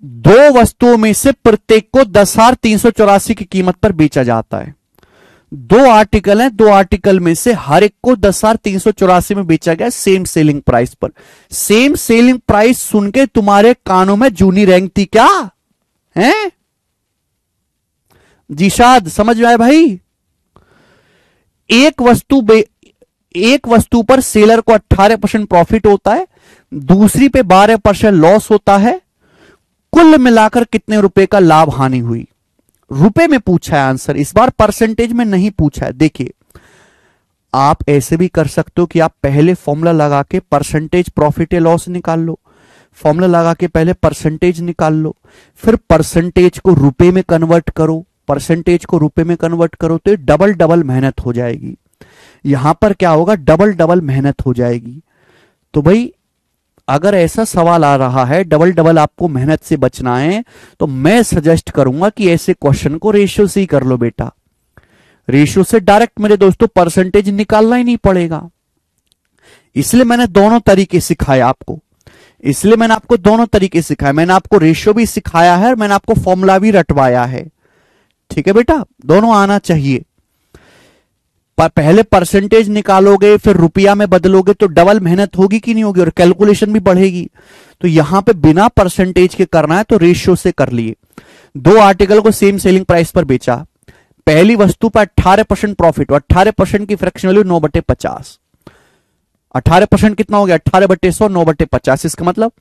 22 दो वस्तुओं में से प्रत्येक को 10,384 की कीमत पर बेचा जाता है। दो आर्टिकल हैं, दो आर्टिकल में से हर एक को 10,384 में बेचा गया सेम सेलिंग प्राइस पर। सेम सेलिंग प्राइस सुन के तुम्हारे कानों में जूनी रेंगती क्या है? जीशाद समझ में आए भाई? एक वस्तु पर सेलर को 18% प्रॉफिट होता है, दूसरी पे 12% लॉस होता है। कुल मिलाकर कितने रुपए का लाभ हानि हुई? रुपए में पूछा है आंसर, इस बार परसेंटेज में नहीं पूछा है। देखिए आप ऐसे भी कर सकते हो कि आप पहले फॉर्मूला लगा के परसेंटेज प्रॉफिट या लॉस निकाल लो, फॉर्मूला लगा के पहले परसेंटेज निकाल लो, फिर परसेंटेज को रुपए में कन्वर्ट करो, परसेंटेज को रुपए में कन्वर्ट करो, तो डबल डबल मेहनत हो जाएगी। यहां पर क्या होगा? डबल डबल मेहनत हो जाएगी। तो भाई अगर ऐसा सवाल आ रहा है, डबल डबल आपको मेहनत से बचना है, तो मैं सजेस्ट करूंगा कि ऐसे क्वेश्चन को रेशियो से ही कर लो बेटा। रेशियो से डायरेक्ट मेरे दोस्तों परसेंटेज निकालना ही नहीं पड़ेगा। इसलिए मैंने दोनों तरीके सिखाए आपको, इसलिए मैंने आपको दोनों तरीके सिखाए। मैंने आपको रेशियो भी सिखाया है और मैंने आपको फॉर्मूला भी रटवाया है। ठीक है बेटा, दोनों आना चाहिए। पहले परसेंटेज निकालोगे फिर रुपया में बदलोगे तो डबल मेहनत होगी कि नहीं होगी, और कैलकुलेशन भी बढ़ेगी। तो यहां पे बिना परसेंटेज के करना है तो रेशियो से कर लिए। दो आर्टिकल को सेम सेलिंग प्राइस पर बेचा, पहली वस्तु पर 18% प्रॉफिट, 18% की फ्रैक्शन वैल्यू 9/50। 18% कितना हो गया? 18/100, 9/50। इसका मतलब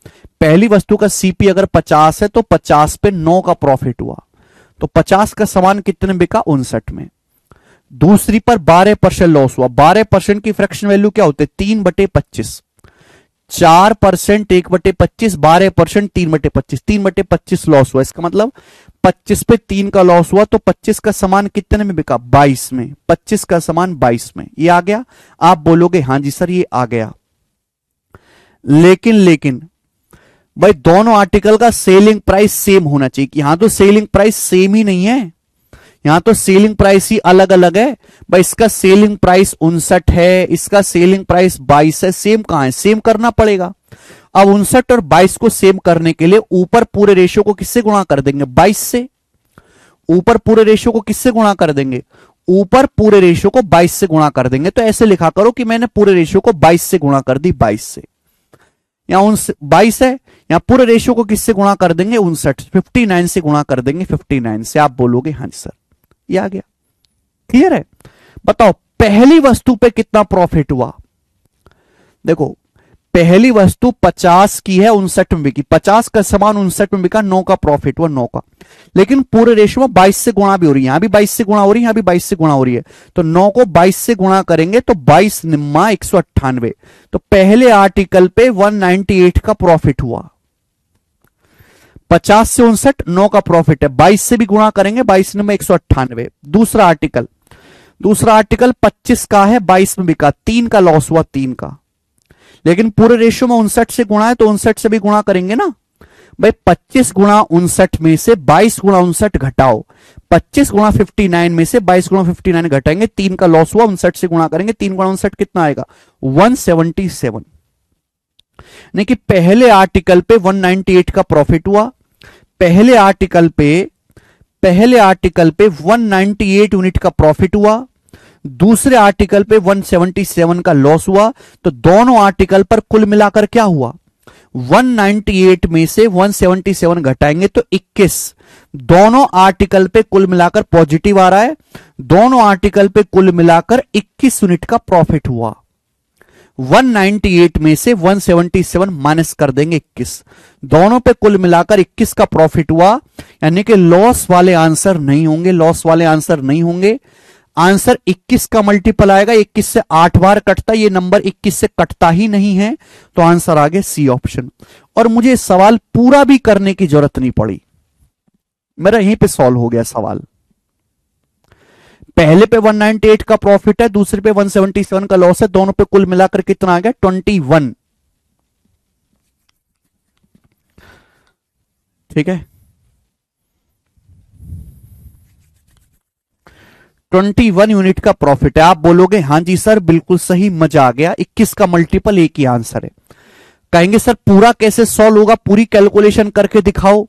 पहली वस्तु का सीपी अगर 50 है तो 50 पे 9 का प्रॉफिट हुआ, तो 50 का सामान कितने में बिका? 59 में। दूसरी पर 12% लॉस हुआ, 12% की फ्रैक्शन वैल्यू क्या होती है? 3/25। 4% 1/25, 12% 3/25, 3/25 लॉस हुआ। इसका मतलब 25 पे 3 का लॉस हुआ, तो 25 का सामान कितने में बिका? 22 में। 25 का सामान 22 में। ये आ गया? आप बोलोगे हां जी सर ये आ गया। लेकिन भाई दोनों आर्टिकल का सेलिंग प्राइस सेम होना चाहिए। कि यहां तो सेलिंग प्राइस सेम ही नहीं है, यहां तो सेलिंग प्राइस ही अलग अलग है। भाई इसका सेलिंग प्राइस 59 है, इसका सेलिंग प्राइस 22 है। सेम कहां है? सेम करना पड़ेगा। अब 59 और 22 को सेम करने के लिए ऊपर पूरे रेशियो को किससे गुणा कर देंगे? 22 से। ऊपर पूरे रेशियो को किससे गुणा कर देंगे? ऊपर पूरे रेशियो को 22 से गुणा कर देंगे। तो ऐसे लिखा करो कि मैंने पूरे रेशियो को 22 से गुणा कर दी, 22 से। यहां 22 है, यहां पूरे रेशियो को किससे गुणा कर देंगे? 59, 59 से गुणा कर देंगे, 59 से। आप बोलोगे हां जी सर ये आ गया। क्लियर है? बताओ पहली वस्तु पे कितना प्रॉफिट हुआ? देखो पहली वस्तु 50 की है, 59 में बिकी, 50 का सामान 59 में बिका, 9 का प्रॉफिट हुआ, 9 का। लेकिन पूरे रेशियो में 22 से गुणा भी हो रही है, यहां भी 22 से गुणा हो रही है, यहां भी 22 से गुणा हो रही है। तो 9 को 22 से गुणा करेंगे तो 22 निम्मा 198। तो पहले आर्टिकल पे 198 का प्रॉफिट हुआ। 50 से 59, 9 का प्रॉफिट है, 22 से भी गुणा करेंगे, 22 में 198। दूसरा आर्टिकल 25 का है, 22 में बिका, 3 का लॉस हुआ, 3 का। लेकिन पूरे रेशियो में 59 से गुणा है तो 59 से भी गुणा करेंगे ना भाई। 25 गुणा 59 में से 22 गुणा 59 घटाओ, 25 गुणा 59 में से 22 गुणा 59 घटाएंगे, 3 का लॉस हुआ, 59 से गुणा करेंगे, 3 गुणा 59 कितना आएगा? 177। नहीं कि पहले आर्टिकल पे 198 का प्रॉफिट हुआ, पहले आर्टिकल पे 198 यूनिट का प्रॉफिट हुआ, दूसरे आर्टिकल पे 177 का लॉस हुआ। तो दोनों आर्टिकल पर कुल मिलाकर क्या हुआ? 198 में से 177 घटाएंगे तो 21। दोनों आर्टिकल पे कुल मिलाकर पॉजिटिव आ रहा है, दोनों आर्टिकल पे कुल मिलाकर 21 यूनिट का प्रॉफिट हुआ। 198 में से 177 माइनस कर देंगे 21, दोनों पे कुल मिलाकर 21 का प्रॉफिट हुआ। यानी कि लॉस वाले आंसर नहीं होंगे, लॉस वाले आंसर नहीं होंगे। आंसर 21 का मल्टीपल आएगा, 21 से 8 बार कटता, ये नंबर 21 से कटता ही नहीं है। तो आंसर आ गया सी ऑप्शन। और मुझे सवाल पूरा भी करने की जरूरत नहीं पड़ी, मेरा यहीं पे सॉल्व हो गया सवाल। पहले पे 198 का प्रॉफिट है, दूसरे पे 177 का लॉस है, दोनों पे कुल मिलाकर कितना आ गया? 21। ठीक है, 21 यूनिट का प्रॉफिट है। आप बोलोगे हां जी सर बिल्कुल सही, मजा आ गया, 21 का मल्टीपल एक ही आंसर है। कहेंगे सर पूरा कैसे सॉल्व होगा, पूरी कैलकुलेशन करके दिखाओ।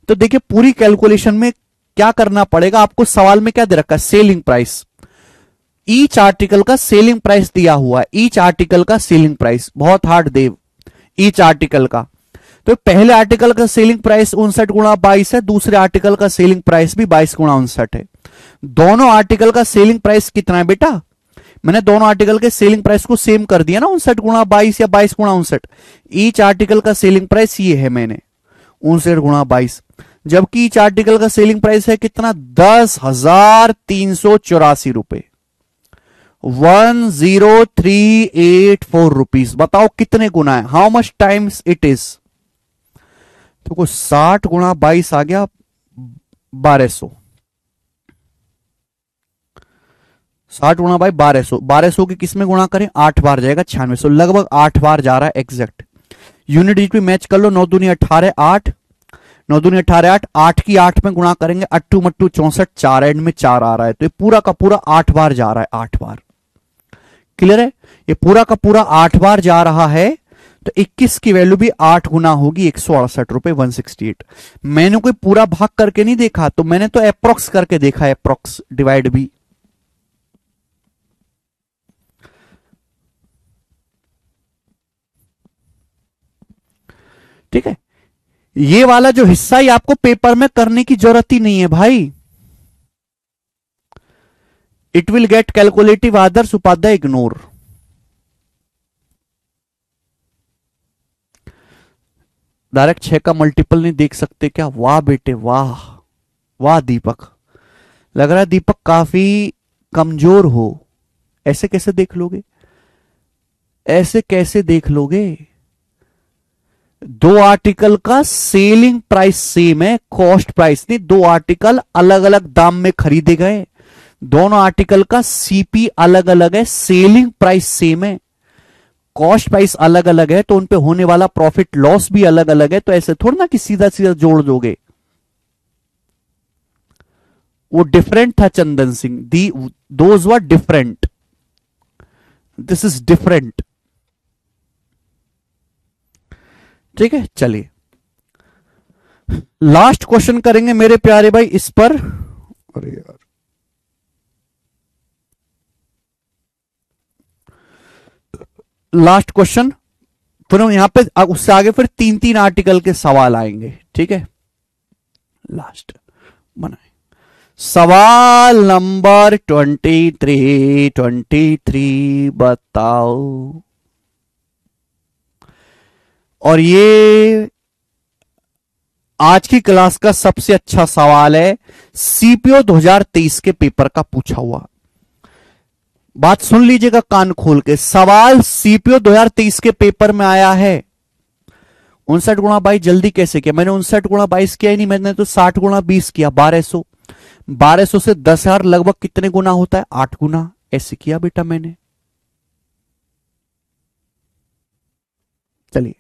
तो देखिए पूरी कैलकुलेशन में क्या करना पड़ेगा आपको, सवाल में क्या दे रखा है, सेलिंग प्राइस, ईच आर्टिकल का सेलिंग प्राइस दिया हुआ है, ईच आर्टिकल का सेलिंग प्राइस, बहुत हार्ड देव, ईच आर्टिकल का। तो पहले आर्टिकल का सेलिंग प्राइस 59 गुणा 22 है, दूसरे आर्टिकल का सेलिंग प्राइस भी 22 गुणा 59 है। दोनों आर्टिकल का सेलिंग प्राइस कितना है बेटा, मैंने दोनों आर्टिकल के सेलिंग प्राइस को सेम कर दिया ना, 59 गुणा 22 या 22 गुणा 59। ईच आर्टिकल का सेलिंग प्राइस ये है मैंने 59 गुणा 22, जबकि ईच आर्टिकल का सेलिंग प्राइस है कितना, 10,384 रुपए, 10384 रुपीज। बताओ कितने गुना है, how much times it is. तो को 60 गुणा 22 आ गया 1200, 60 गुणा बाई 1200, 1200 की किस में गुणा करें, 8 बार जाएगा 9600, लगभग 8 बार जा रहा है एग्जैक्ट। यूनिट डिजिट भी मैच कर लो, 9 दूनी 18 8, 9 दूनी 18 8, 8 की 8 में गुणा करेंगे, 8 मट्टू 64, 4 एंड में 4 आ रहा है, तो ये पूरा का पूरा 8 बार जा रहा है, 8 बार। क्लियर है, ये पूरा का पूरा 8 बार जा रहा है, तो 21 की वैल्यू भी 8 गुना होगी, 168 रुपए 168। मैंने कोई पूरा भाग करके नहीं देखा, तो मैंने तो अप्रोक्स करके देखा, अप्रोक्स डिवाइड भी। ठीक है, ये वाला जो हिस्सा ही आपको पेपर में करने की जरूरत ही नहीं है भाई, it will get calculative Adarsh Upadhyay ignore. Direct 6 का मल्टीपल नहीं देख सकते क्या, वाह बेटे वाह, वाह दीपक, लग रहा है दीपक काफी कमजोर हो, ऐसे कैसे देख लोगे, ऐसे कैसे देख लोगे। दो आर्टिकल का सेलिंग प्राइस सेम है, कॉस्ट प्राइस नहीं, दो आर्टिकल अलग अलग दाम में खरीदे गए, दोनों आर्टिकल का सीपी अलग अलग है, सेलिंग प्राइस सेम है, कॉस्ट प्राइस अलग अलग है, तो उन पे होने वाला प्रॉफिट लॉस भी अलग अलग है। तो ऐसे थोड़ा ना कि सीधा सीधा जोड़ दोगे, वो डिफरेंट था Chandan Singh, those were different, this is different. ठीक है, चलिए लास्ट क्वेश्चन करेंगे मेरे प्यारे भाई इस पर। अरे यार लास्ट क्वेश्चन, फिर हम यहां पे उससे आगे फिर 3-3 आर्टिकल के सवाल आएंगे। ठीक है, लास्ट बनाए सवाल नंबर 23 बताओ। और ये आज की क्लास का सबसे अच्छा सवाल है, सीपीओ 2023 के पेपर का पूछा हुआ। बात सुन लीजिएगा कान खोल के, सवाल सीपीओ 2023 के पेपर में आया है। 59 गुणा 22 जल्दी कैसे किया, मैंने 59 गुणा 22 किया ही नहीं, मैंने तो 60 गुणा 20 किया, 1200, 1200 से 10,000 लगभग कितने गुना होता है, 8 गुना, ऐसे किया बेटा मैंने। चलिए,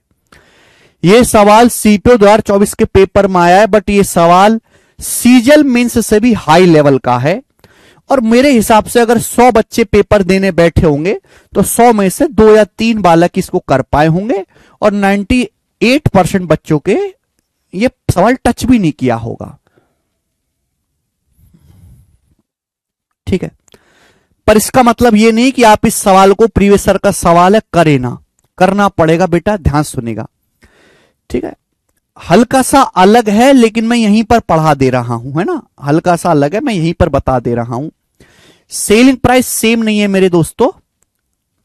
यह सवाल सीपीओ 2024 के पेपर में आया है, बट यह सवाल सीजल मीन्स से भी हाई लेवल का है। और मेरे हिसाब से अगर 100 बच्चे पेपर देने बैठे होंगे तो 100 में से 2 या 3 बालक इसको कर पाए होंगे, और 98% बच्चों के ये सवाल टच भी नहीं किया होगा। ठीक है, पर इसका मतलब ये नहीं कि आप इस सवाल को प्रीवियस ईयर का सवाल है करे ना, करना पड़ेगा बेटा, ध्यान सुनेगा। ठीक है, हल्का सा अलग है लेकिन मैं यहीं पर पढ़ा दे रहा हूं, है ना, हल्का सा अलग है, मैं यहीं पर बता दे रहा हूं। सेलिंग प्राइस सेम नहीं है मेरे दोस्तों।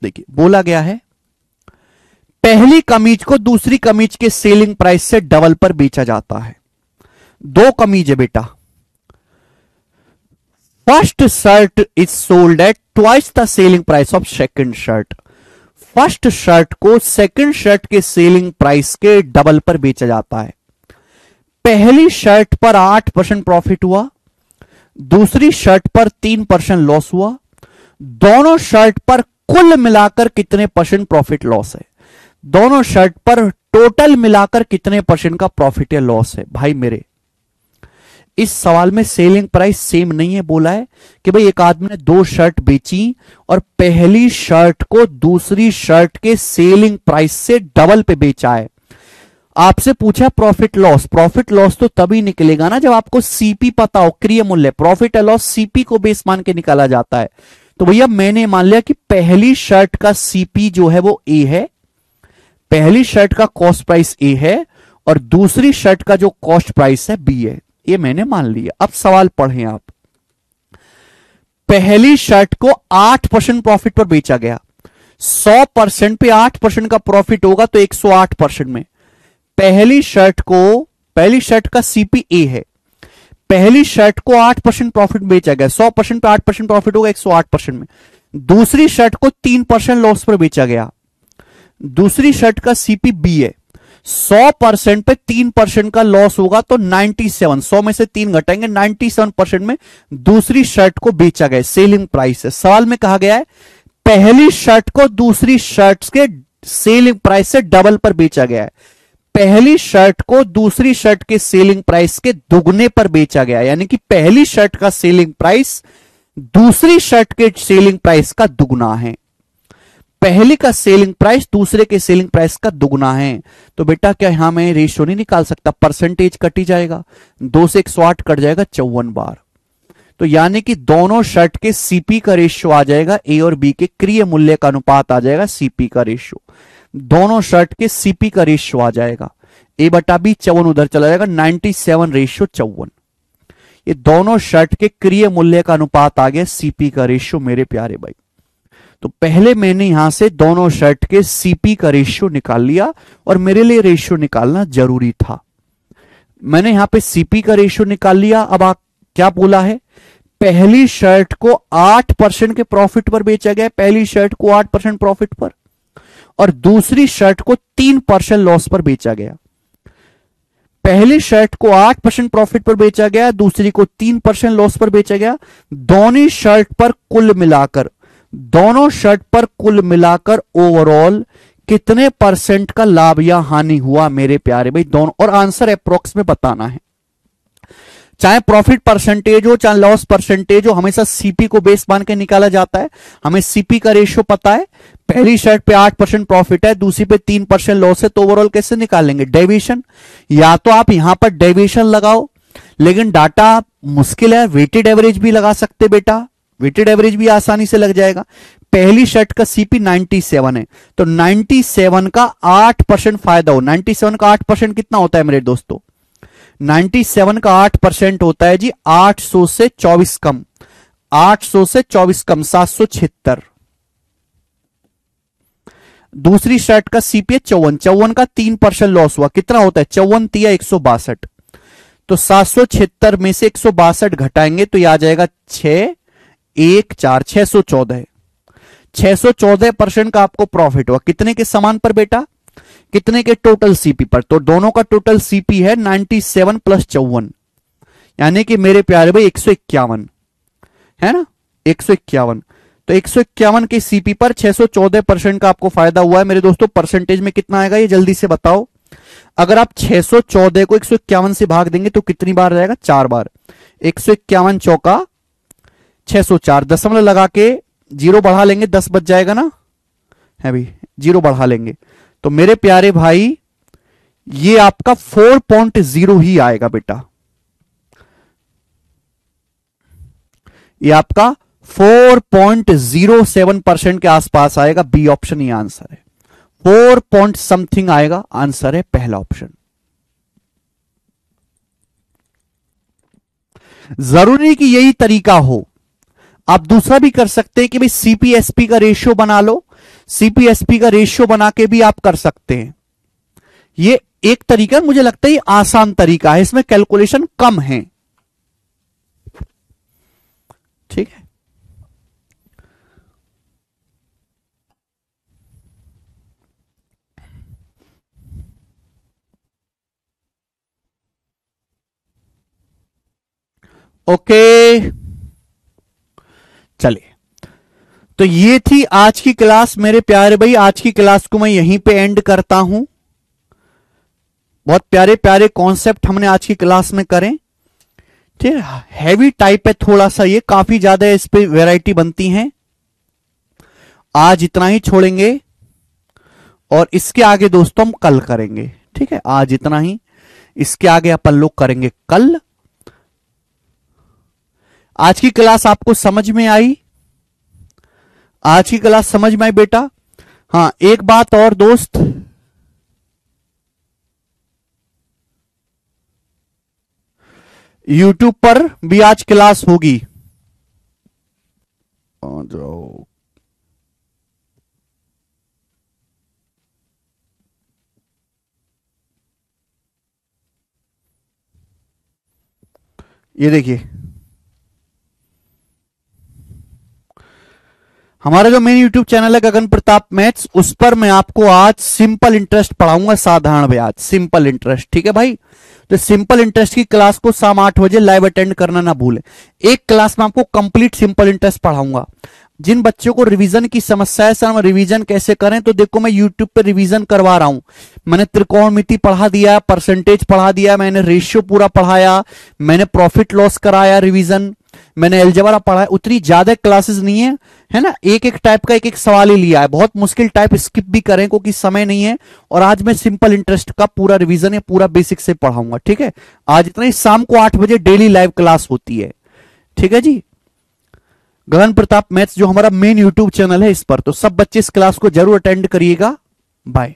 देखिए बोला गया है पहली कमीज को दूसरी कमीज के सेलिंग प्राइस से डबल पर बेचा जाता है। 2 कमीज है बेटा, first shirt is sold at twice the selling price of second shirt. First shirt को सेकंड शर्ट के सेलिंग प्राइस के डबल पर बेचा जाता है। पहली शर्ट पर 8% प्रॉफिट हुआ, दूसरी शर्ट पर 3% लॉस हुआ। दोनों शर्ट पर कुल मिलाकर कितने परसेंट प्रॉफिट लॉस है, दोनों शर्ट पर टोटल मिलाकर कितने परसेंट का प्रॉफिट या लॉस है। भाई मेरे इस सवाल में सेलिंग प्राइस सेम नहीं है। बोला है कि भाई एक आदमी ने 2 शर्ट बेची और पहली शर्ट को दूसरी शर्ट के सेलिंग प्राइस से डबल पे बेचा है। आपसे पूछा प्रॉफिट लॉस। प्रॉफिट लॉस तो तभी निकलेगा ना जब आपको सीपी पता हो, क्रिय मूल्य। प्रॉफिट लॉस सीपी को बेस मान के निकाला जाता है। तो भैया मैंने मान लिया कि पहली शर्ट का सीपी जो है वो ए है, पहली शर्ट का कॉस्ट प्राइस ए है और दूसरी शर्ट का जो कॉस्ट प्राइस है बी है। ये मैंने मान लिया। अब सवाल पढ़ें आप। पहली शर्ट को 8% प्रॉफिट पर बेचा गया। 100% पे 8% का प्रॉफिट होगा तो 108% में पहली शर्ट का सीपी ए है, पहली शर्ट को 8% प्रॉफिट बेचा गया। 100% पे 8% प्रॉफिट होगा 108% में। दूसरी शर्ट को 3% लॉस पर बेचा गया। दूसरी शर्ट का सीपी बी है, 100% पे 3% का लॉस होगा तो 97, 100 में से 3 घटाएंगे 97% में दूसरी शर्ट को बेचा गया। सेलिंग प्राइस है। सवाल में कहा गया है पहली शर्ट को दूसरी शर्ट के सेलिंग प्राइस से डबल पर बेचा गया है। पहली शर्ट को दूसरी शर्ट के सेलिंग प्राइस के दुगने पर बेचा गया, यानी कि पहली शर्ट का सेलिंग प्राइस दूसरी शर्ट के सेलिंग प्राइस का दुगना है। पहले का सेलिंग प्राइस दूसरे के सेलिंग प्राइस का दुगना है। तो बेटा क्या यहां मैं रेशियो नहीं निकाल सकता? परसेंटेज कट ही जाएगा, 2 से 108 कट जाएगा 54 बार। तो यानी कि दोनों शर्ट के सीपी का रेशियो आ जाएगा, ए और बी के क्रिय मूल्य का अनुपात आ जाएगा, सीपी का रेशियो। दोनों शर्ट के सीपी का रेशियो आ जाएगा, ए बटा बी 54 उधर चला जाएगा, 97:54। ये दोनों शर्ट के क्रिय मूल्य का अनुपात आ गया, सीपी का रेशियो मेरे प्यारे भाई। तो पहले मैंने यहां से दोनों शर्ट के सीपी का रेशियो निकाल लिया और मेरे लिए रेशियो निकालना जरूरी था। मैंने यहां पे सीपी का रेशियो निकाल लिया। अब आप क्या बोला है? पहली शर्ट को 8% के प्रॉफिट पर बेचा गया, पहली शर्ट को 8% प्रॉफिट पर, और दूसरी शर्ट को 3% लॉस पर बेचा गया। पहली शर्ट को 8% प्रॉफिट पर बेचा गया, दूसरी को 3% लॉस पर बेचा गया। दोनों शर्ट पर कुल मिलाकर ओवरऑल कितने परसेंट का लाभ या हानि हुआ मेरे प्यारे भाई? दोनों, और आंसर अप्रोक्स में बताना है। चाहे प्रॉफिट परसेंटेज हो चाहे लॉस परसेंटेज हो, हमेशा सीपी को बेस मान के निकाला जाता है। हमें सीपी का रेशियो पता है, पहली शर्ट पे 8% प्रॉफिट है, दूसरी पे 3% लॉस है, तो ओवरऑल कैसे निकालेंगे? डेविएशन। या तो आप यहां पर डेविएशन लगाओ, लेकिन डाटा मुश्किल है, वेटेड एवरेज भी लगा सकते बेटा, वेटेड एवरेज भी आसानी से लग जाएगा। पहली शर्ट का सीपी 97 है, तो 97 का 8% फायदा हो। 97 का 8% कितना होता है मेरे दोस्तों? 97 का 8% होता है जी 800 से 24 कम, 800 से 24 कम 776। दूसरी शर्ट का सीपी 54 का 3% लॉस हुआ, कितना होता है? 54 तिया 162, तो 776 में से 162 घटाएंगे तो यह आ जाएगा 614 614% का आपको प्रॉफिट हुआ। कितने के समान पर बेटा? कितने के टोटल सीपी पर? तो दोनों का टोटल सीपी है 97 + 54, यानी कि मेरे प्यारे भाई 151 है ना, 151। तो 151 के सीपी पर 614% का आपको फायदा हुआ है मेरे दोस्तों। परसेंटेज में कितना आएगा ये जल्दी से बताओ। अगर आप 614 को 151 से भाग देंगे तो कितनी बार जाएगा? 4 बार। 151 चौका 604, दशमलव लगा के 0 बढ़ा लेंगे, 10 बच जाएगा ना, है भी 0 बढ़ा लेंगे तो मेरे प्यारे भाई ये आपका 4.0 ही आएगा बेटा। ये आपका 4.07% के आसपास आएगा। बी ऑप्शन ही आंसर है। 4 पॉइंट समथिंग आएगा, आंसर है पहला ऑप्शन। जरूरी कि यही तरीका हो, आप दूसरा भी कर सकते हैं कि भाई सीपीएसपी का रेशियो बना लो। सीपीएसपी का रेशियो बना के भी आप कर सकते हैं। ये एक तरीका, मुझे लगता है ये आसान तरीका है, इसमें कैलकुलेशन कम है। ठीक है, ओके चलिए। तो ये थी आज की क्लास मेरे प्यारे भाई। आज की क्लास को मैं यहीं पे एंड करता हूं। बहुत प्यारे प्यारे कॉन्सेप्ट हमने आज की क्लास में करें। ठीक है, हैवी टाइप है थोड़ा सा, ये काफी ज्यादा इस पे वैरायटी बनती है। आज इतना ही छोड़ेंगे और इसके आगे दोस्तों हम कल करेंगे। ठीक है, आज इतना ही, इसके आगे अपन लोग करेंगे कल। आज की क्लास आपको समझ में आई? आज की क्लास समझ में आई बेटा? हाँ, एक बात और दोस्त, YouTube पर भी आज क्लास होगी। आ जाओ, ये देखिए हमारा जो मेन YouTube चैनल है गगन प्रताप मैथ्स, उस पर मैं आपको आज सिंपल इंटरेस्ट पढ़ाऊंगा, साधारण ब्याज, सिंपल इंटरेस्ट। ठीक है भाई, तो सिंपल इंटरेस्ट की क्लास को शाम 8 बजे लाइव अटेंड करना ना भूलें। एक क्लास में आपको कंप्लीट सिंपल इंटरेस्ट पढ़ाऊंगा। जिन बच्चों को रिवीजन की समस्या है, सर हम रिवीजन कैसे करें, तो देखो मैं YouTube पे रिवीजन करवा रहा हूं। मैंने त्रिकोणमिति पढ़ा दिया, परसेंटेज पढ़ा दिया, मैंने रेशियो पूरा पढ़ाया, मैंने प्रॉफिट लॉस कराया रिवीजन, मैंने अलजेब्रा पढ़ाया। उतनी ज्यादा क्लासेस नहीं है ना, एक एक टाइप का एक एक सवाल ही लिया है। बहुत मुश्किल टाइप स्किप भी करें क्योंकि समय नहीं है। और आज मैं सिंपल इंटरेस्ट का पूरा रिवीजन या पूरा बेसिक से पढ़ाऊंगा। ठीक है, आज इतना ही। शाम को 8 बजे डेली लाइव क्लास होती है। ठीक है जी, गगन प्रताप मैथ्स जो हमारा मेन यूट्यूब चैनल है इस पर, तो सब बच्चे इस क्लास को जरूर अटेंड करिएगा। बाय।